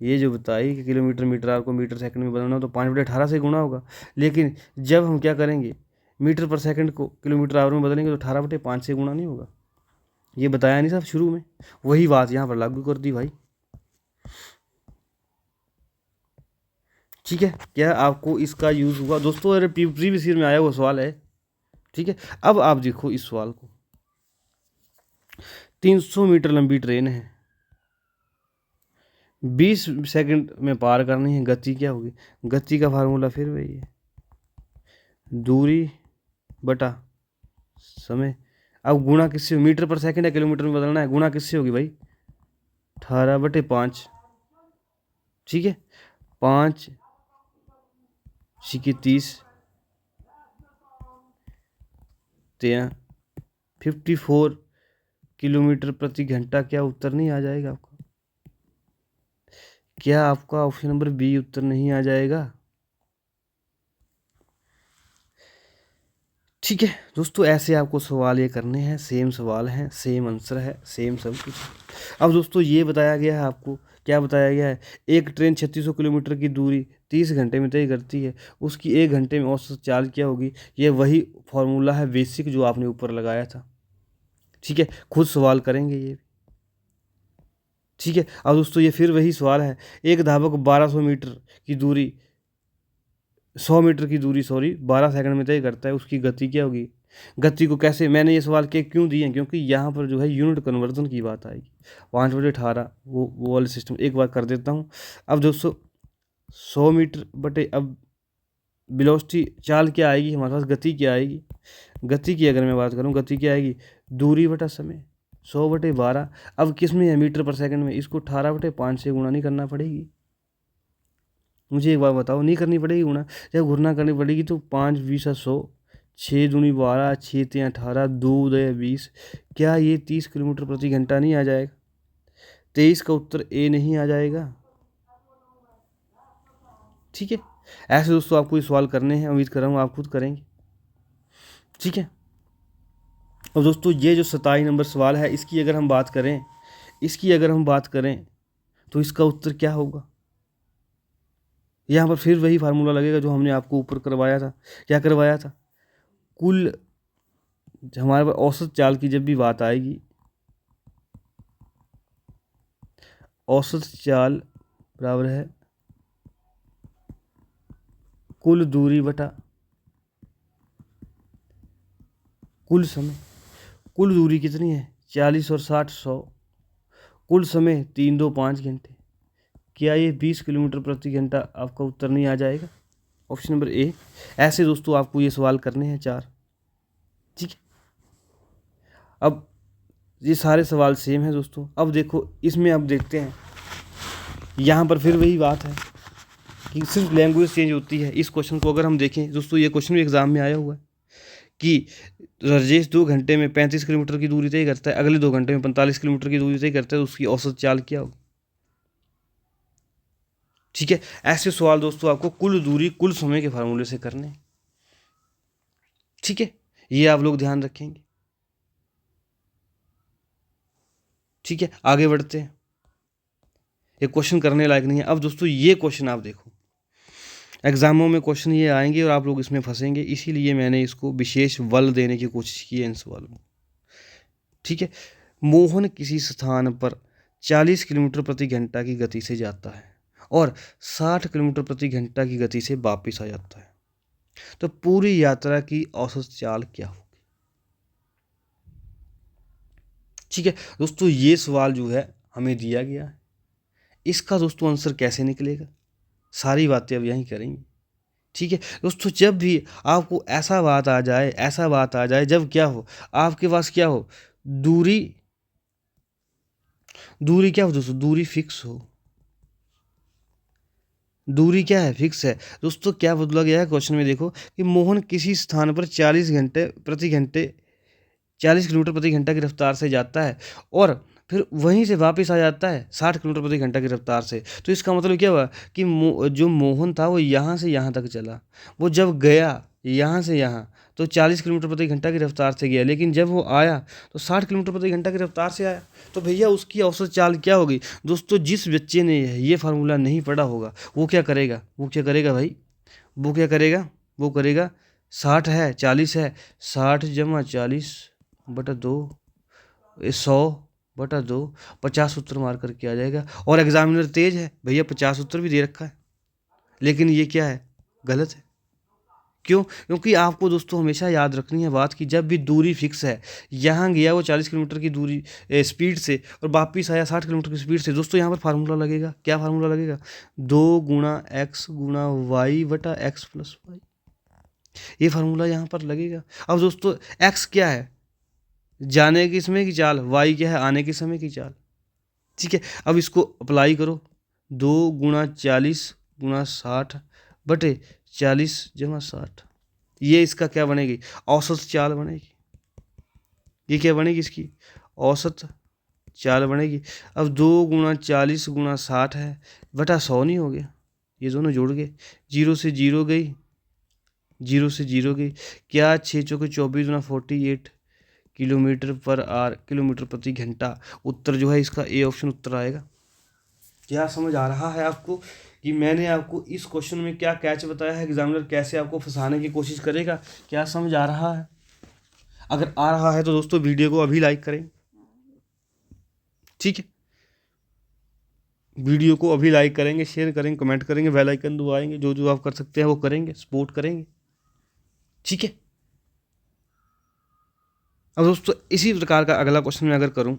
ये जो बताई कि किलोमीटर मीटर आवर को मीटर सेकंड में बदलना हो तो 5/18 से गुणा होगा। लेकिन जब हम क्या करेंगे? मीटर पर सेकंड को किलोमीटर आवर में बदलेंगे तो 18/5 से गुणा नहीं होगा। ये बताया नहीं साहब शुरू में? वही बात यहाँ पर लागू कर दी भाई, ठीक है। क्या आपको इसका यूज़ हुआ दोस्तों? अरे प्रीवियस ईयर में आया हुआ सवाल है, ठीक है। अब आप देखो इस सवाल को, 300 मीटर लंबी ट्रेन है, 20 सेकंड में पार करनी है। गति क्या होगी? गति का फार्मूला फिर वही है, दूरी बटा समय। अब गुणा किससे? मीटर पर सेकंड या किलोमीटर में बदलना है, गुणा किससे होगी भाई? 18/5, ठीक है। 5 × 30, 13, 54 किलोमीटर प्रति घंटा। क्या उत्तर नहीं आ जाएगा आपका? क्या आपका ऑप्शन नंबर बी उत्तर नहीं आ जाएगा? ठीक है दोस्तों, ऐसे आपको सवाल ये करने हैं। सेम सवाल हैं, सेम आंसर है, सेम सब कुछ। अब दोस्तों ये बताया गया है आपको, क्या बताया गया है? एक ट्रेन 3600 किलोमीटर की दूरी 30 घंटे में तय करती है, उसकी 1 घंटे में औसत चाल क्या होगी? ये वही फॉर्मूला है बेसिक जो आपने ऊपर लगाया था, ठीक है। खुद सवाल करेंगे ये। ठीक है। अब दोस्तों ये फिर वही सवाल है, एक धावक 1200 मीटर की दूरी 100 मीटर की दूरी 12 सेकंड में तय करता है, उसकी गति क्या होगी। गति को कैसे, मैंने ये सवाल के क्यों दिए हैं, क्योंकि यहाँ पर जो है यूनिट कन्वर्जन की बात आएगी। 5/18 वो वाले सिस्टम एक बार कर देता हूँ। अब दोस्तों 100 मीटर बटे, अब वेलोसिटी चाल क्या आएगी हमारे पास, गति क्या आएगी। गति की अगर मैं बात करूँ, गति क्या आएगी, दूरी बटा समय 100/12। अब किस में है, मीटर पर सेकंड में, इसको 18/5 से गुणा नहीं करना पड़ेगी। मुझे एक बार बताओ, नहीं करनी पड़ेगी गुणा, जब गुणा करनी पड़ेगी तो 5 20 100, 6 दूनी 12, 6 3 18, 2 2 20, क्या ये 30 किलोमीटर प्रति घंटा नहीं आ जाएगा। 23 का उत्तर ए नहीं आ जाएगा। ठीक है, ऐसे दोस्तों आपको ये सवाल करने हैं, उम्मीद कर रहा हूँ आप खुद करेंगे। ठीक है। अब दोस्तों ये जो 27 नंबर सवाल है, इसकी अगर हम बात करें तो इसका उत्तर क्या होगा। यहाँ पर फिर वही फार्मूला लगेगा जो हमने आपको ऊपर करवाया था। क्या करवाया था, कुल, हमारे पास औसत चाल की जब भी बात आएगी, औसत चाल बराबर है कुल दूरी बटा कुल समय। कुल दूरी कितनी है, 40 और 60 100, कुल समय 3 2 5 घंटे, क्या ये 20 किलोमीटर प्रति घंटा आपका उत्तर नहीं आ जाएगा, ऑप्शन नंबर ए। ऐसे दोस्तों आपको ये सवाल करने हैं 4। ठीक है। अब ये सारे सवाल सेम है दोस्तों। अब देखो इसमें, अब देखते हैं, यहाँ पर फिर वही बात है कि सिर्फ लैंग्वेज चेंज होती है। इस क्वेश्चन को अगर हम देखें दोस्तों, ये क्वेश्चन भी एग्जाम में आया हुआ है कि राजेश 2 घंटे में 35 किलोमीटर की दूरी तय करता है, अगले 2 घंटे में 45 किलोमीटर की दूरी तय करता है, तो उसकी औसत चाल क्या होगी। ठीक है, ऐसे सवाल दोस्तों आपको कुल दूरी कुल समय के फार्मूले से करने। ठीक है, ये आप लोग ध्यान रखेंगे। ठीक है, आगे बढ़ते हैं। ये क्वेश्चन करने लायक नहीं है। अब दोस्तों ये क्वेश्चन आप देखो, एग्जामों में क्वेश्चन ये आएंगे और आप लोग इसमें फंसेंगे, इसीलिए मैंने इसको विशेष बल देने की कोशिश की है इन सवालों में। ठीक है, मोहन किसी स्थान पर 40 किलोमीटर प्रति घंटा की गति से जाता है और 60 किलोमीटर प्रति घंटा की गति से वापस आ जाता है, तो पूरी यात्रा की औसत चाल क्या होगी। ठीक है दोस्तों, ये सवाल जो है हमें दिया गया है, इसका दोस्तों आंसर कैसे निकलेगा, सारी बातें अब यहीं करेंगे। ठीक है दोस्तों, जब भी आपको ऐसा बात आ जाए जब क्या हो, आपके पास क्या हो, दूरी दूरी क्या हो दोस्तों, दूरी फिक्स हो। दूरी क्या है, फिक्स है। दोस्तों क्या बदला गया है क्वेश्चन में, देखो कि मोहन किसी स्थान पर 40 किलोमीटर प्रति घंटा की रफ्तार से जाता है और फिर वहीं से वापस आ जाता है 60 किलोमीटर प्रति घंटा की रफ्तार से। तो इसका मतलब क्या हुआ कि जो मोहन था वो यहाँ से यहाँ तक चला, वो जब गया यहाँ से यहाँ तो 40 किलोमीटर प्रति घंटा की रफ्तार से गया, लेकिन जब वो आया तो 60 किलोमीटर प्रति घंटा की रफ्तार से आया। तो भैया उसकी औसत चाल क्या होगी। दोस्तों जिस बच्चे ने ये फार्मूला नहीं पढ़ा होगा वो क्या करेगा, भाई, वो क्या करेगा, वो करेगा 60 है 40 है, 60 जमा 40 बटा 2, 100/2, 50 उत्तर मार करके आ जाएगा। और एग्जामिनर तेज है भैया, 50 उत्तर भी दे रखा है, लेकिन ये क्या है, गलत है। क्यों, क्योंकि आपको दोस्तों हमेशा याद रखनी है बात कि जब भी दूरी फिक्स है, यहाँ गया वो 40 किलोमीटर की दूरी स्पीड से और वापिस आया 60 किलोमीटर की स्पीड से, दोस्तों यहाँ पर फार्मूला लगेगा, क्या फार्मूला लगेगा, 2x/y/x+y, ये फार्मूला यहाँ पर लगेगा। अब दोस्तों x क्या है, जाने के समय की चाल, y क्या है, आने के समय की चाल। ठीक है, अब इसको अप्लाई करो, 2x40/60/40 ये इसका क्या बनेगी, औसत चाल बनेगी। ये क्या बनेगी, इसकी औसत चाल बनेगी। अब 2x40x60 है बटा 100 नहीं हो गया, ये दोनों जोड़ गए, 0 से 0 गई, 0 से 0 गई, क्या 6 चौके 24 गुना 48 किलोमीटर प्रति घंटा। उत्तर जो है इसका ए ऑप्शन उत्तर आएगा। क्या समझ आ रहा है आपको कि मैंने आपको इस क्वेश्चन में क्या कैच बताया है, एग्जामिनर कैसे आपको फंसाने की कोशिश करेगा, क्या समझ आ रहा है। अगर आ रहा है तो दोस्तों वीडियो को अभी लाइक करें। ठीक है, वीडियो को अभी लाइक करेंगे, शेयर करेंगे, कमेंट करेंगे, बेल आइकन दबाएंगे, जो जो आप कर सकते हैं वो करेंगे, सपोर्ट करेंगे। ठीक है। अब दोस्तों इसी प्रकार का अगला क्वेश्चन मैं अगर करूं,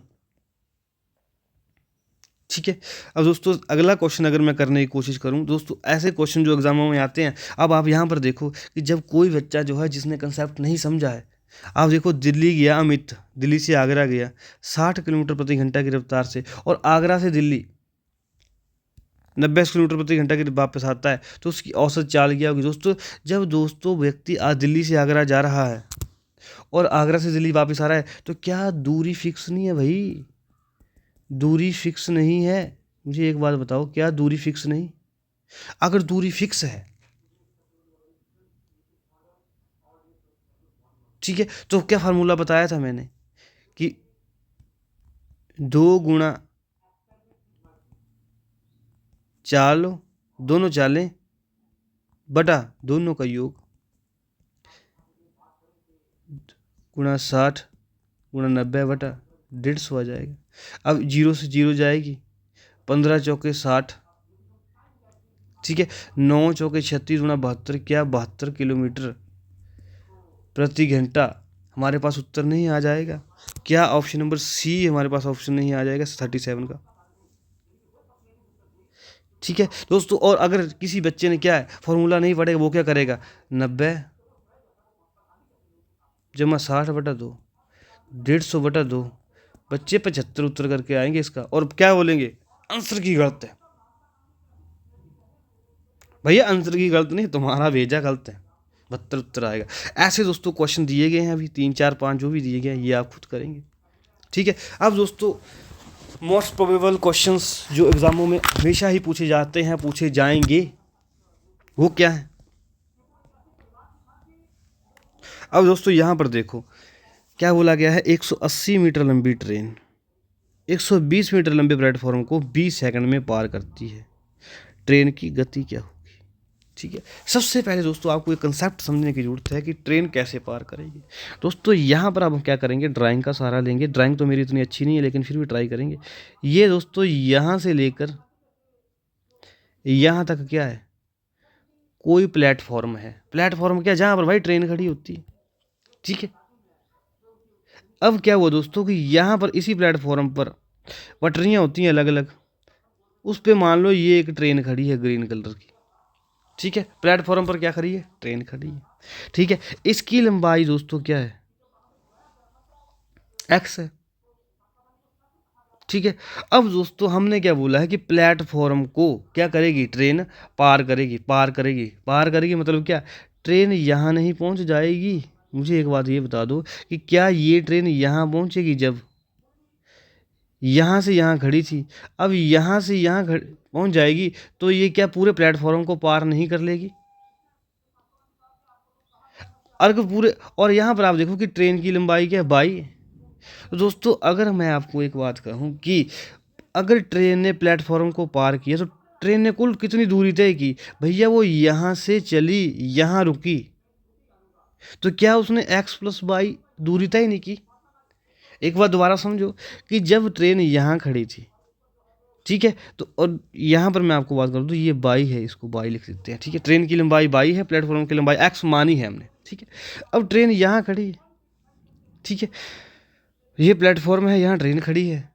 ठीक है। अब दोस्तों अगला क्वेश्चन अगर मैं करने की कोशिश करूं, दोस्तों ऐसे क्वेश्चन जो एग्जामों में आते हैं, अब आप यहाँ पर देखो कि जब कोई बच्चा जो है जिसने कंसेप्ट नहीं समझा है, आप देखो दिल्ली गया अमित, दिल्ली से आगरा गया 60 किलोमीटर प्रति घंटा की रफ्तार से, और आगरा से दिल्ली 90 किलोमीटर प्रति घंटा की वापस आता है, तो उसकी औसत चाल क्या होगी दोस्तों। जब दोस्तों व्यक्ति आज दिल्ली से आगरा जा रहा है और आगरा से दिल्ली वापस आ रहा है, तो क्या दूरी फिक्स नहीं है भाई? दूरी फिक्स नहीं है। मुझे एक बात बताओ, क्या दूरी फिक्स नहीं? अगर दूरी फिक्स है, ठीक है, तो क्या फार्मूला बताया था मैंने कि 2 गुणा चाल, दोनों चालें बटा दोनों का योग गुणा 60 गुणा 90 बटा 150 आ जाएगा। अब 0 से 0 जाएगी, 15 चौके 60, ठीक है, 9 चौके 36 गुणा 72, क्या 72 किलोमीटर प्रति घंटा हमारे पास उत्तर नहीं आ जाएगा? क्या ऑप्शन नंबर सी हमारे पास ऑप्शन नहीं आ जाएगा 37 का? ठीक है दोस्तों, और अगर किसी बच्चे ने क्या है फॉर्मूला नहीं पढ़ेगा, वो क्या करेगा, 90 जमा 60 बटा 2, 150 बटा 2, बच्चे 75 उत्तर करके आएंगे इसका, और क्या बोलेंगे, आंसर की गलत है। भैया आंसर की गलत नहीं, तुम्हारा भेजा गलत है, 72 उत्तर आएगा। ऐसे दोस्तों क्वेश्चन दिए गए हैं, अभी 3 4 5 जो भी दिए गए हैं ये आप खुद करेंगे। ठीक है। अब दोस्तों मोस्ट प्रोबेबल क्वेश्चंस जो एग्जामों में हमेशा ही पूछे जाते हैं, पूछे जाएंगे, वो क्या है? अब दोस्तों यहाँ पर देखो क्या बोला गया है, 180 मीटर लंबी ट्रेन 120 मीटर लंबे प्लेटफॉर्म को 20 सेकंड में पार करती है, ट्रेन की गति क्या होगी? ठीक है, सबसे पहले दोस्तों आपको एक कंसेप्ट समझने की जरूरत है कि ट्रेन कैसे पार करेगी। दोस्तों यहाँ पर अब हम क्या करेंगे, ड्राइंग का सहारा लेंगे। ड्राइंग तो मेरी इतनी अच्छी नहीं है, लेकिन फिर भी ट्राई करेंगे। ये दोस्तों यहाँ से लेकर यहाँ तक क्या है, कोई प्लेटफॉर्म है। प्लेटफॉर्म क्या, जहाँ पर भाई ट्रेन खड़ी होती है। ठीक है। अब क्या हुआ दोस्तों कि यहाँ पर इसी प्लेटफॉर्म पर पटरियाँ होती हैं अलग अलग, उस पे मान लो ये एक ट्रेन खड़ी है ग्रीन कलर की। ठीक है, प्लेटफॉर्म पर क्या खड़ी है, ट्रेन खड़ी है। ठीक है, इसकी लंबाई दोस्तों क्या है, एक्स है। ठीक है। अब दोस्तों हमने क्या बोला है कि प्लेटफॉर्म को क्या करेगी, ट्रेन पार करेगी। पार करेगी, पार करेगी मतलब क्या, ट्रेन यहाँ नहीं पहुँच जाएगी। मुझे एक बात ये बता दो कि क्या ये ट्रेन यहाँ पहुँचेगी? जब यहाँ से यहाँ खड़ी थी, अब यहाँ से यहाँ पहुँच जाएगी, तो ये क्या पूरे प्लेटफॉर्म को पार नहीं कर लेगी? अगर पूरे, और यहाँ पर आप देखो कि ट्रेन की लंबाई क्या है, 22। तो दोस्तों अगर मैं आपको एक बात कहूँ कि अगर ट्रेन ने प्लेटफॉर्म को पार किया, तो ट्रेन ने कुल कितनी दूरी तय की? भैया वो यहाँ से चली, यहाँ रुकी, तो क्या उसने x+y दूरी तय नहीं की? एक बार दोबारा समझो कि जब ट्रेन यहाँ खड़ी थी, ठीक है, तो और यहाँ पर मैं आपको बात करूँ तो ये 22 है, इसको 22 लिख देते हैं। ठीक है, ट्रेन की लंबाई 22 है, प्लेटफॉर्म की लंबाई x मानी है हमने। ठीक है, अब ट्रेन यहाँ खड़ी है, ठीक है, ये प्लेटफॉर्म है, यहाँ ट्रेन खड़ी है।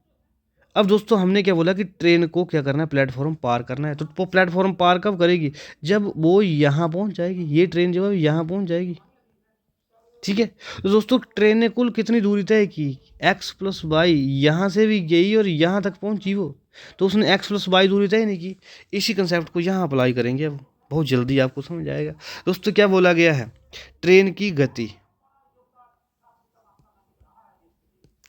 अब दोस्तों हमने क्या बोला कि ट्रेन को क्या करना है, प्लेटफॉर्म पार करना है। तो वो प्लेटफॉर्म पार कब करेगी, जब वो यहाँ पहुँच जाएगी, ये ट्रेन जो है यहाँ पहुँच जाएगी। ठीक है, तो दोस्तों ट्रेन ने कुल कितनी दूरी तय की, x+y, यहाँ से भी गई और यहाँ तक पहुँची वो, तो उसने x+y दूरी तय नहीं की। इसी कंसेप्ट को यहाँ अप्लाई करेंगे, अब बहुत जल्दी आपको समझ आएगा। दोस्तों क्या बोला गया है, ट्रेन की गति।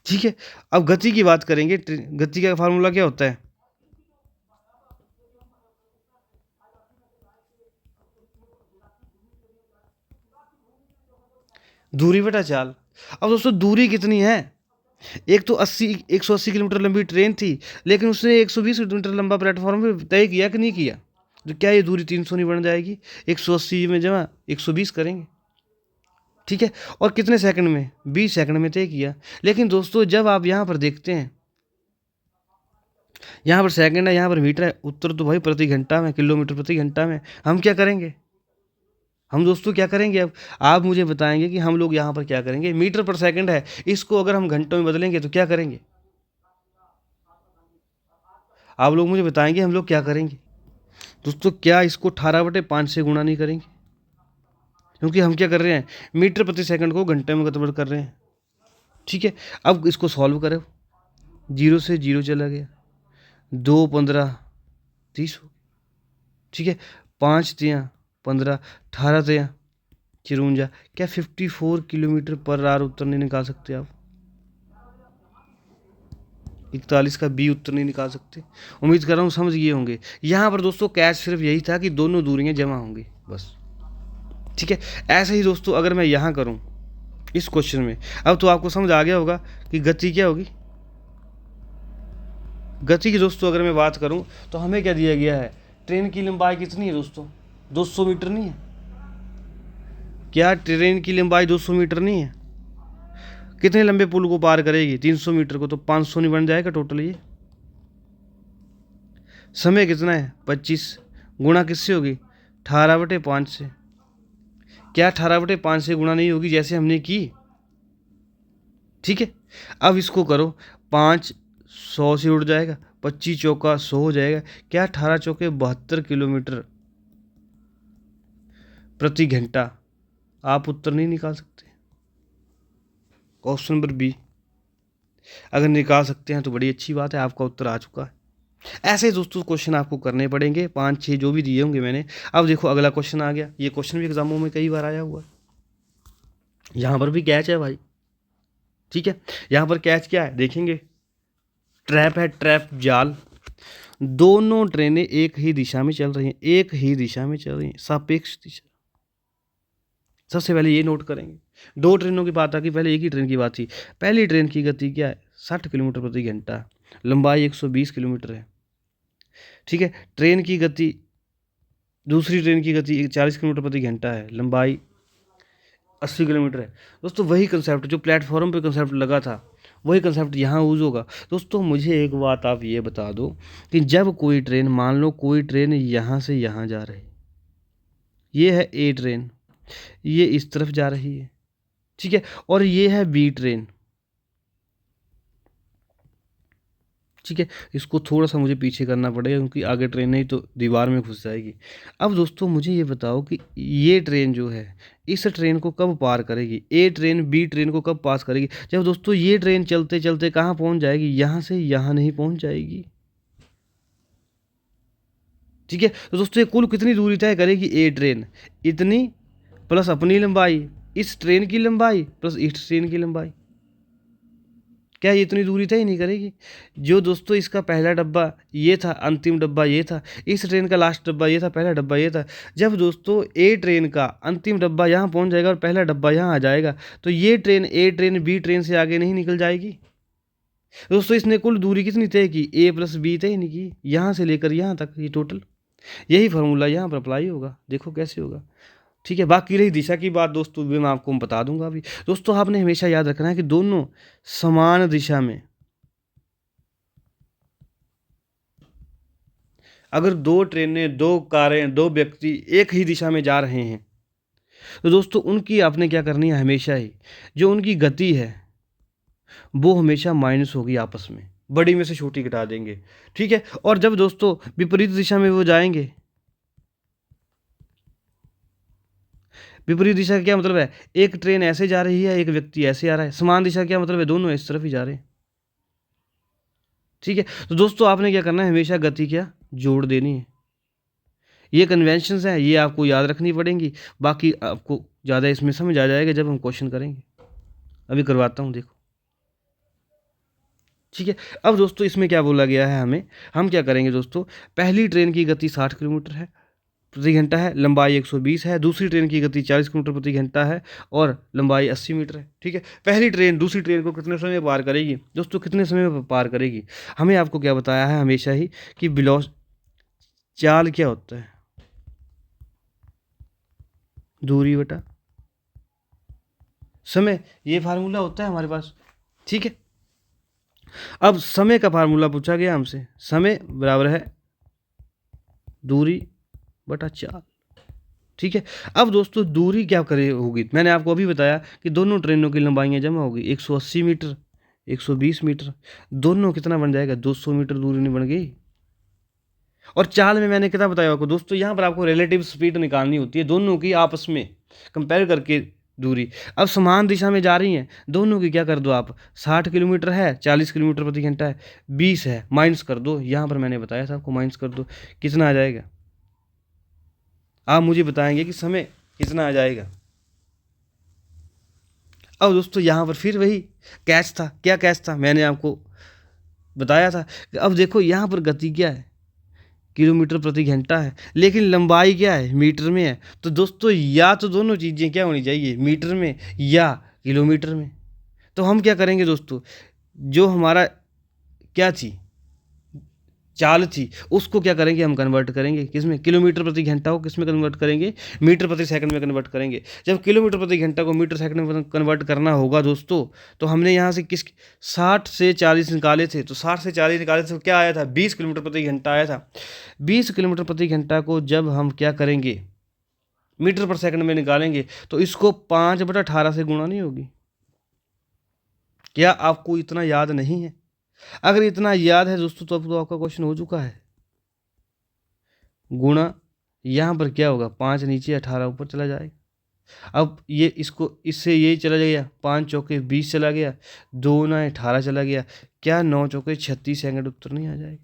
ठीक है, अब गति की बात करेंगे। गति का फार्मूला क्या होता है, दूरी बटा चाल। अब दोस्तों दूरी कितनी है, एक तो 180 किलोमीटर लंबी ट्रेन थी, लेकिन उसने 120 किलोमीटर लंबा प्लेटफॉर्म भी तय किया कि नहीं किया? तो क्या ये दूरी 300 नहीं बन जाएगी, 180 में जमा 120 करेंगे। ठीक है, और कितने सेकंड में, 20 सेकंड में तय किया। लेकिन दोस्तों जब आप यहाँ पर देखते हैं यहाँ पर सेकंड है, यहाँ पर मीटर है, उत्तर तो भाई प्रति घंटा में, किलोमीटर प्रति घंटा में। हम क्या करेंगे, हम दोस्तों क्या करेंगे, अब आप मुझे बताएंगे कि हम लोग यहाँ पर क्या करेंगे। मीटर पर सेकंड है, इसको अगर हम घंटों में बदलेंगे तो क्या करेंगे, आप लोग मुझे बताएंगे हम लोग क्या करेंगे। दोस्तों क्या इसको 18/5 से गुणा नहीं करेंगे, क्योंकि हम क्या कर रहे हैं, मीटर प्रति सेकंड को घंटे में कन्वर्ट कर रहे हैं। ठीक है, अब इसको सॉल्व करें, 0 से 0 चला गया, 2 15 30 हो, ठीक है, 5 तियाँ 15, 18 तियाँ 54। क्या 54 किलोमीटर पर आवर उत्तर नहीं निकाल सकते आप, 41 का बी उत्तर नहीं निकाल सकते। उम्मीद कर रहा हूँ समझ गए होंगे। यहाँ पर दोस्तों कैच सिर्फ यही था कि दोनों दूरियां जमा होंगी बस। ठीक है, ऐसे ही दोस्तों अगर मैं यहाँ करूँ इस क्वेश्चन में, अब तो आपको समझ आ गया होगा कि गति क्या होगी। गति की दोस्तों अगर मैं बात करूँ तो हमें क्या दिया गया है, ट्रेन की लंबाई कितनी है दोस्तों, 200 मीटर नहीं है क्या, ट्रेन की लंबाई 200 मीटर नहीं है। कितने लंबे पुल को पार करेगी, 300 मीटर को, तो 500 नहीं बन जाएगा टोटल ये। समय कितना है 25, गुणा किससे होगी 18/5 से। क्या 18/5 से गुणा नहीं होगी जैसे हमने की। ठीक है, अब इसको करो, 5 100 से उड़ जाएगा, 25 चौका 100 हो जाएगा। क्या 18 चौके 72 किलोमीटर प्रति घंटा। आप उत्तर नहीं निकाल सकते, क्वेश्चन नंबर बी। अगर निकाल सकते हैं तो बड़ी अच्छी बात है, आपका उत्तर आ चुका है। ऐसे दोस्तों क्वेश्चन आपको करने पड़ेंगे, 5 6 जो भी दिए होंगे मैंने। अब देखो अगला क्वेश्चन आ गया, ये क्वेश्चन भी एग्जामों में कई बार आया हुआ है, यहाँ पर भी कैच है भाई। ठीक है, यहाँ पर कैच क्या है देखेंगे, ट्रैप है, ट्रैप जाल। दोनों ट्रेनें एक ही दिशा में चल रही हैं, एक ही दिशा में चल रही हैं, सापेक्ष दिशा। सबसे पहले ये नोट करेंगे, दो ट्रेनों की बात आ गई, पहले एक ही ट्रेन की बात थी। पहली ट्रेन की गति क्या है, 60 किलोमीटर प्रति घंटा, लंबाई 120 किलोमीटर है। ठीक है, ट्रेन की गति, दूसरी ट्रेन की गति 40 किलोमीटर प्रति घंटा है, लंबाई 80 किलोमीटर है। दोस्तों वही कंसेप्ट जो प्लेटफॉर्म पे कंसेप्ट लगा था, वही कंसेप्ट यहाँ यूज़ होगा। दोस्तों मुझे एक बात आप ये बता दो कि जब कोई ट्रेन, मान लो कोई ट्रेन यहाँ से यहाँ जा रही, ये है ए ट्रेन, ये इस तरफ जा रही है, ठीक है, और ये है बी ट्रेन। ठीक है, इसको थोड़ा सा मुझे पीछे करना पड़ेगा क्योंकि आगे ट्रेन नहीं तो दीवार में घुस जाएगी। अब दोस्तों मुझे ये बताओ कि ये ट्रेन जो है इस ट्रेन को कब पार करेगी, ए ट्रेन बी ट्रेन को कब पास करेगी, जब दोस्तों ये ट्रेन चलते चलते कहाँ पहुँच जाएगी, यहाँ से यहाँ नहीं पहुँच जाएगी। ठीक है, तो दोस्तों ये कुल कितनी दूरी तय करेगी, ए ट्रेन इतनी प्लस अपनी लंबाई, इस ट्रेन की लंबाई प्लस इस ट्रेन की लंबाई। क्या ये इतनी दूरी तय नहीं करेगी। जो दोस्तों इसका पहला डब्बा ये था, अंतिम डब्बा ये था, इस ट्रेन का लास्ट डब्बा ये था, पहला डब्बा ये था। जब दोस्तों ए ट्रेन का अंतिम डब्बा यहाँ पहुँच जाएगा और पहला डब्बा यहाँ आ जाएगा, तो ये ट्रेन ए ट्रेन बी ट्रेन से आगे नहीं निकल जाएगी। दोस्तों इसने कुल दूरी कितनी तय की, ए प्लस बी तय नहीं की, यहाँ से लेकर यहाँ तक, ये टोटल। यही फार्मूला यहाँ पर अप्लाई होगा, देखो कैसे होगा। ठीक है, बाकी रही दिशा की बात दोस्तों, भी मैं आपको बता दूंगा अभी। दोस्तों आपने हमेशा याद रखना है कि दोनों समान दिशा में, अगर दो ट्रेनें, दो कारें, दो व्यक्ति एक ही दिशा में जा रहे हैं, तो दोस्तों उनकी आपने क्या करनी है, हमेशा ही जो उनकी गति है वो हमेशा माइनस होगी आपस में, बड़ी में से छोटी घटा देंगे। ठीक है, और जब दोस्तों विपरीत दिशा में वो जाएंगे, विपरीत दिशा का क्या मतलब है, एक ट्रेन ऐसे जा रही है, एक व्यक्ति ऐसे आ रहा है, समान दिशा क्या मतलब है, दोनों इस तरफ ही जा रहे हैं। ठीक है, तो दोस्तों आपने क्या करना है, हमेशा गति क्या जोड़ देनी है। ये कन्वेंशंस हैं, ये आपको याद रखनी पड़ेंगी, बाकी आपको ज़्यादा इसमें समझ आ जाएगा जब हम क्वेश्चन करेंगे। अभी करवाता हूँ देखो। ठीक है, अब दोस्तों इसमें क्या बोला गया है हमें, हम क्या करेंगे दोस्तों, पहली ट्रेन की गति 60 किलोमीटर है प्रति घंटा है, लंबाई 120 है। दूसरी ट्रेन की गति 40 किलोमीटर प्रति घंटा है और लंबाई 80 मीटर है। ठीक है, पहली ट्रेन दूसरी ट्रेन को कितने समय में पार करेगी दोस्तों, कितने समय में पार करेगी। हमें आपको क्या बताया है हमेशा ही कि चाल क्या होता है, दूरी बटा समय, ये फार्मूला होता है हमारे पास। ठीक है, अब समय का फार्मूला पूछा गया हमसे, समय बराबर है दूरी बटा चाल। ठीक है। अब दोस्तों दूरी क्या करे होगी, मैंने आपको अभी बताया कि दोनों ट्रेनों की लंबाइयाँ जमा होगी, 180 मीटर 120 मीटर, दोनों कितना बन जाएगा, 200 मीटर दूरी नहीं बन गई। और चाल में मैंने कितना बताया आपको दोस्तों, यहाँ पर आपको रिलेटिव स्पीड निकालनी होती है दोनों की आपस में कंपेयर करके दूरी। अब समान दिशा में जा रही हैं दोनों की, क्या कर दो आप, 60 किलोमीटर है, 40 किलोमीटर प्रति घंटा है, 20 है, माइनस कर दो, यहाँ पर मैंने बताया था आपको माइनस कर दो, कितना आ जाएगा, आप मुझे बताएंगे कि समय कितना आ जाएगा। अब दोस्तों यहाँ पर फिर वही कैच था, क्या कैच था, मैंने आपको बताया था कि अब देखो यहाँ पर गति क्या है, किलोमीटर प्रति घंटा है, लेकिन लंबाई क्या है, मीटर में है। तो दोस्तों या तो दोनों चीज़ें क्या होनी चाहिए, मीटर में या किलोमीटर में। तो हम क्या करेंगे दोस्तों, जो हमारा क्या थी, चाल थी, उसको क्या करेंगे, हम कन्वर्ट करेंगे किसमें, किलोमीटर प्रति घंटा को किसमें कन्वर्ट करेंगे, मीटर प्रति सेकंड में कन्वर्ट करेंगे। जब किलोमीटर प्रति घंटा को मीटर सेकंड में कन्वर्ट करना होगा दोस्तों, तो हमने यहाँ से 60 से 40 निकाले थे, तो 60 से 40 निकाले थे तो क्या आया था, 20 किलोमीटर प्रति घंटा आया था। 20 किलोमीटर प्रति घंटा को जब हम क्या करेंगे, मीटर पर सेकंड में निकालेंगे, तो इसको 5/18 से गुणा नहीं होगी। क्या आपको इतना याद नहीं है? अगर इतना याद है दोस्तों तो अब तो आपका क्वेश्चन हो चुका है। गुणा यहाँ पर क्या होगा, 5 नीचे 18 ऊपर चला जाएगा। अब ये इसको इससे ये चला गया, 5 चौके 20 चला गया, 2 9 18 चला गया, क्या 9 चौके 36 सेकंड उत्तर नहीं आ जाएगा,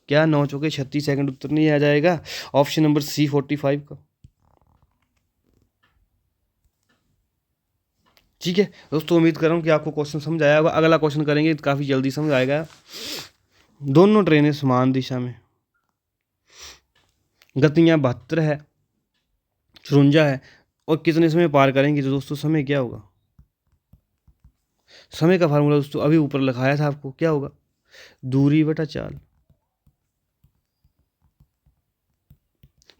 क्या 9 चौके 36 सेकंड उत्तर नहीं आ जाएगा, ऑप्शन नंबर सी 45 का। ठीक है दोस्तों, उम्मीद कर रहा हूँ कि आपको क्वेश्चन समझ आया होगा। अगला क्वेश्चन करेंगे तो काफ़ी जल्दी समझ आएगा। दोनों ट्रेनें समान दिशा में, गतियाँ 72 है, 54 है, और कितने समय पार करेंगे, तो दोस्तों समय क्या होगा, समय का फार्मूला दोस्तों अभी ऊपर लिखाया था आपको, क्या होगा, दूरी बटा चाल।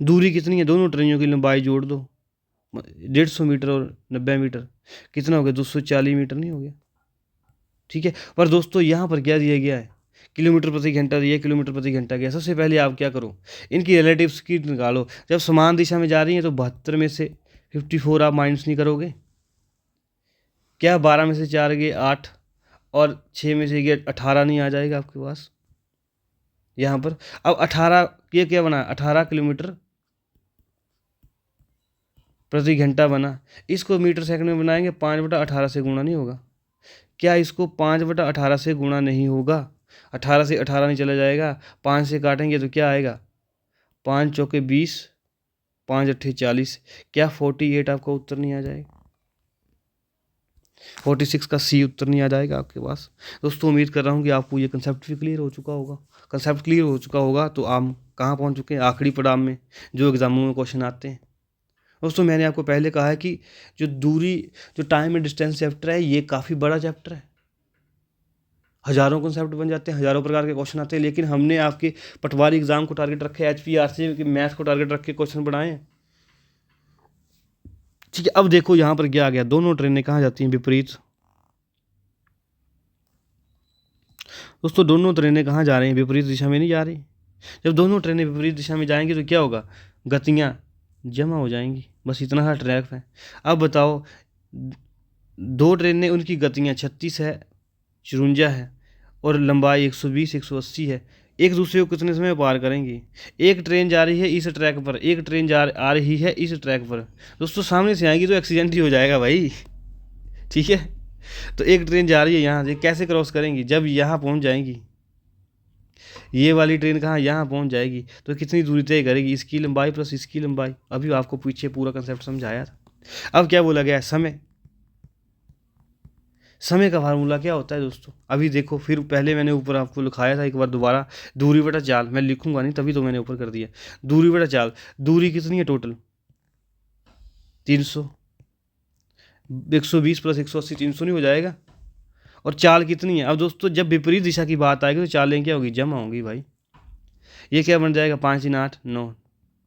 दूरी कितनी है, दोनों ट्रेनों की लंबाई जोड़ दो, 150 मीटर और 90 मीटर, कितना हो गया, 240 मीटर नहीं हो गया। ठीक है, पर दोस्तों यहाँ पर क्या दिया गया है, किलोमीटर प्रति घंटा दिया, किलोमीटर प्रति घंटा गया। सबसे पहले आप क्या करो, इनकी रिलेटिव स्पीड निकालो। जब समान दिशा में जा रही है तो 72 में से 54 आप माइनस नहीं करोगे, क्या 12 में से 4 गए 8, और 6 में से गए 18 नहीं आ जाएगा आपके पास यहाँ पर। अब 18 ये क्या बना, 18 किलोमीटर प्रति घंटा बना, इसको मीटर सेकंड में बनाएंगे, 5/18 से गुणा नहीं होगा, क्या इसको 5/18 से गुणा नहीं होगा, 18 से 18 नहीं चला जाएगा, 5 से काटेंगे तो क्या आएगा, 5 चौके 20, 5 अट्ठे 40, क्या 48 आपका उत्तर नहीं आ जाएगा, 46 का सी उत्तर नहीं आ जाएगा आपके पास। दोस्तों उम्मीद कर रहा हूँ कि आपको ये कंसेप्ट भी क्लियर हो चुका होगा। कंसेप्ट क्लियर हो चुका होगा तो आप कहाँ पहुँच चुके हैं, आखिरी पड़ाव में जो एग्जामों में क्वेश्चन आते हैं। दोस्तों मैंने आपको पहले कहा है कि जो दूरी, जो टाइम एंड डिस्टेंस चैप्टर है, ये काफ़ी बड़ा चैप्टर है, हज़ारों कॉन्सेप्ट बन जाते हैं, हज़ारों प्रकार के क्वेश्चन आते हैं, लेकिन हमने आपके पटवारी एग्जाम को टारगेट रखे, HPRC के मैथ्स को टारगेट रख के क्वेश्चन बनाए हैं। ठीक है, अब देखो यहाँ पर क्या आ गया, दोनों ट्रेनें कहाँ जाती हैं, विपरीत। दोस्तों दोनों ट्रेनें कहाँ जा रही हैं, विपरीत दिशा में नहीं जा रही। जब दोनों ट्रेनें विपरीत दिशा में जाएंगी तो क्या होगा, गतियाँ जमा हो जाएंगी, बस इतना सा ट्रैक है। अब बताओ, दो ट्रेनें, उनकी गतियाँ 36 है, 54 है, और लंबाई 120 180 है, एक दूसरे को कितने समय पार करेंगी। एक ट्रेन जा रही है इस ट्रैक पर, एक ट्रेन आ रही है इस ट्रैक पर। दोस्तों सामने से आएगी तो एक्सीडेंट ही हो जाएगा भाई। ठीक है, तो एक ट्रेन जा रही है यहाँ से, कैसे क्रॉस करेंगी, जब यहाँ पहुँच जाएंगी, ये वाली ट्रेन कहाँ, यहाँ पहुँच जाएगी, तो कितनी दूरी तय करेगी, इसकी लंबाई प्लस इसकी लंबाई। अभी आपको पीछे पूरा कंसेप्ट समझाया था। अब क्या बोला गया है, समय। समय का फार्मूला क्या होता है दोस्तों, अभी देखो, फिर पहले मैंने ऊपर आपको लिखाया था, एक बार दोबारा, दूरी बटा चाल। मैं लिखूंगा नहीं, तभी तो मैंने ऊपर कर दिया, दूरी बटा चाल। दूरी कितनी है टोटल, 300, 120 प्लस 180 300 नहीं हो जाएगा। और चाल कितनी है, अब दोस्तों जब विपरीत दिशा की बात आएगी तो चालें क्या होगी, जमा होगी भाई। ये क्या बन जाएगा, 5 × 8 9,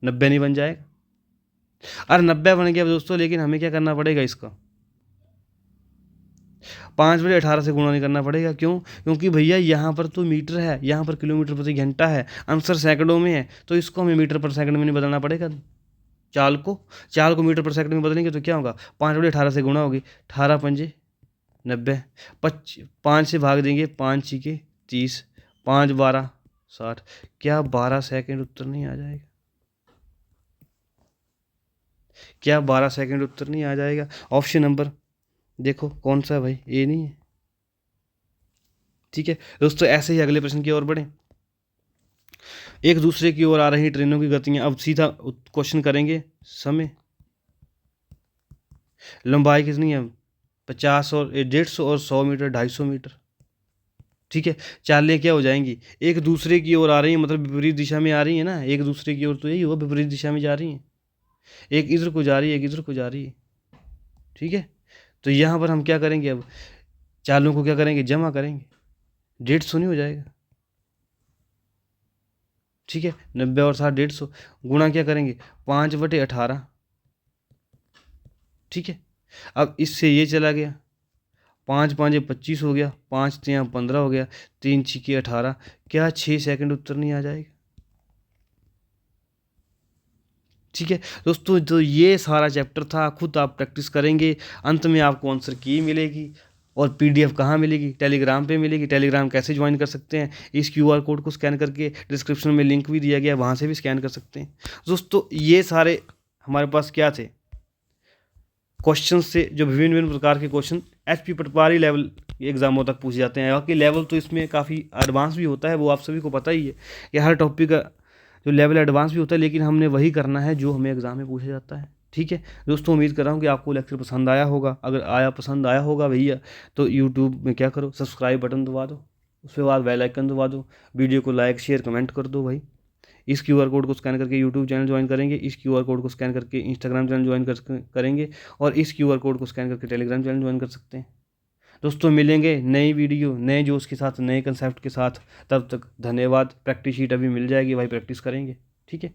90 नहीं बन जाएगा। अरे 90 बन गया दोस्तों, लेकिन हमें क्या करना पड़ेगा, इसका 5/18 से गुणा नहीं करना पड़ेगा। क्यों? क्योंकि भैया यहाँ पर तो मीटर है, यहाँ पर किलोमीटर प्रति घंटा है, आंसर सेकंडों में है, तो इसको हमें मीटर पर सेकंड में नहीं बदलना पड़ेगा। चाल को मीटर पर सेकंड में बदलेंगे तो क्या होगा? 5/18 से गुणा होगी, 18×5 = 90, 5 से भाग देंगे, 5×6 = 30, 5×12 = 60। क्या 12 सेकंड उत्तर नहीं आ जाएगा? क्या 12 सेकंड उत्तर नहीं आ जाएगा? ऑप्शन नंबर देखो कौन सा है भाई? ए नहीं है। ठीक है दोस्तों, ऐसे ही अगले प्रश्न की ओर बढ़ें। एक दूसरे की ओर आ रही ट्रेनों की गतियां, अब सीधा क्वेश्चन करेंगे। समय, लंबाई कितनी है? 50 और 150 और 100 मीटर, 250 मीटर। ठीक है, चालें क्या हो जाएंगी? एक दूसरे की ओर आ रही है, मतलब विपरीत दिशा में आ रही है ना, एक दूसरे की ओर तो यही हुआ, विपरीत दिशा में जा रही है। एक इधर को जा रही है, एक इधर को जा रही है। ठीक है, तो यहाँ पर हम क्या करेंगे? अब चालों को क्या करेंगे? जमा करेंगे, 150 नहीं हो जाएगा? ठीक है, 90 और 60 150, गुणा क्या करेंगे? 5/18। ठीक है, अब इससे ये चला गया, 5×5 = 25 हो गया, 5×3 = 15 हो गया, 3×6 = 18। क्या 6 सेकंड उत्तर नहीं आ जाएगा? ठीक है दोस्तों, तो ये सारा चैप्टर था, खुद आप प्रैक्टिस करेंगे, अंत में आपको आंसर की मिलेगी। और पीडीएफ कहाँ मिलेगी? टेलीग्राम पे मिलेगी। टेलीग्राम कैसे ज्वाइन कर सकते हैं? इस क्यूआर कोड को स्कैन करके, डिस्क्रिप्शन में लिंक भी दिया गया, वहाँ से भी स्कैन कर सकते हैं। दोस्तों ये सारे हमारे पास क्या थे? क्वेश्चन से जो विभिन्न विभिन्न प्रकार के क्वेश्चन एचपी पटवारी लेवल एग्जामों तक पूछे जाते हैं। बाकी लेवल तो इसमें काफ़ी एडवांस भी होता है, वो आप सभी को पता ही है कि हर टॉपिक का जो लेवल एडवांस भी होता है, लेकिन हमने वही करना है जो हमें एग्जाम में पूछा जाता है। ठीक है दोस्तों, उम्मीद कर रहा हूँ कि आपको लेक्चर पसंद आया होगा। अगर पसंद आया होगा भैया, तो यूट्यूब में क्या करो, सब्सक्राइब बटन दबा दो, उसके बाद बेल आइकन दबा दो, वीडियो को लाइक शेयर कमेंट कर दो भाई। इस क्यूआर कोड को स्कैन करके यूट्यूब चैनल ज्वाइन करेंगे, इस क्यूआर कोड को स्कैन करके इंस्टाग्राम चैनल ज्वाइन करेंगे, और इस क्यूआर कोड को स्कैन करके टेलीग्राम चैनल ज्वाइन कर सकते हैं। दोस्तों मिलेंगे नई वीडियो, नए जोश के साथ, नए कंसेप्ट के साथ। तब तक धन्यवाद। प्रैक्टिस शीट अभी मिल जाएगी भाई, प्रैक्टिस करेंगे। ठीक है।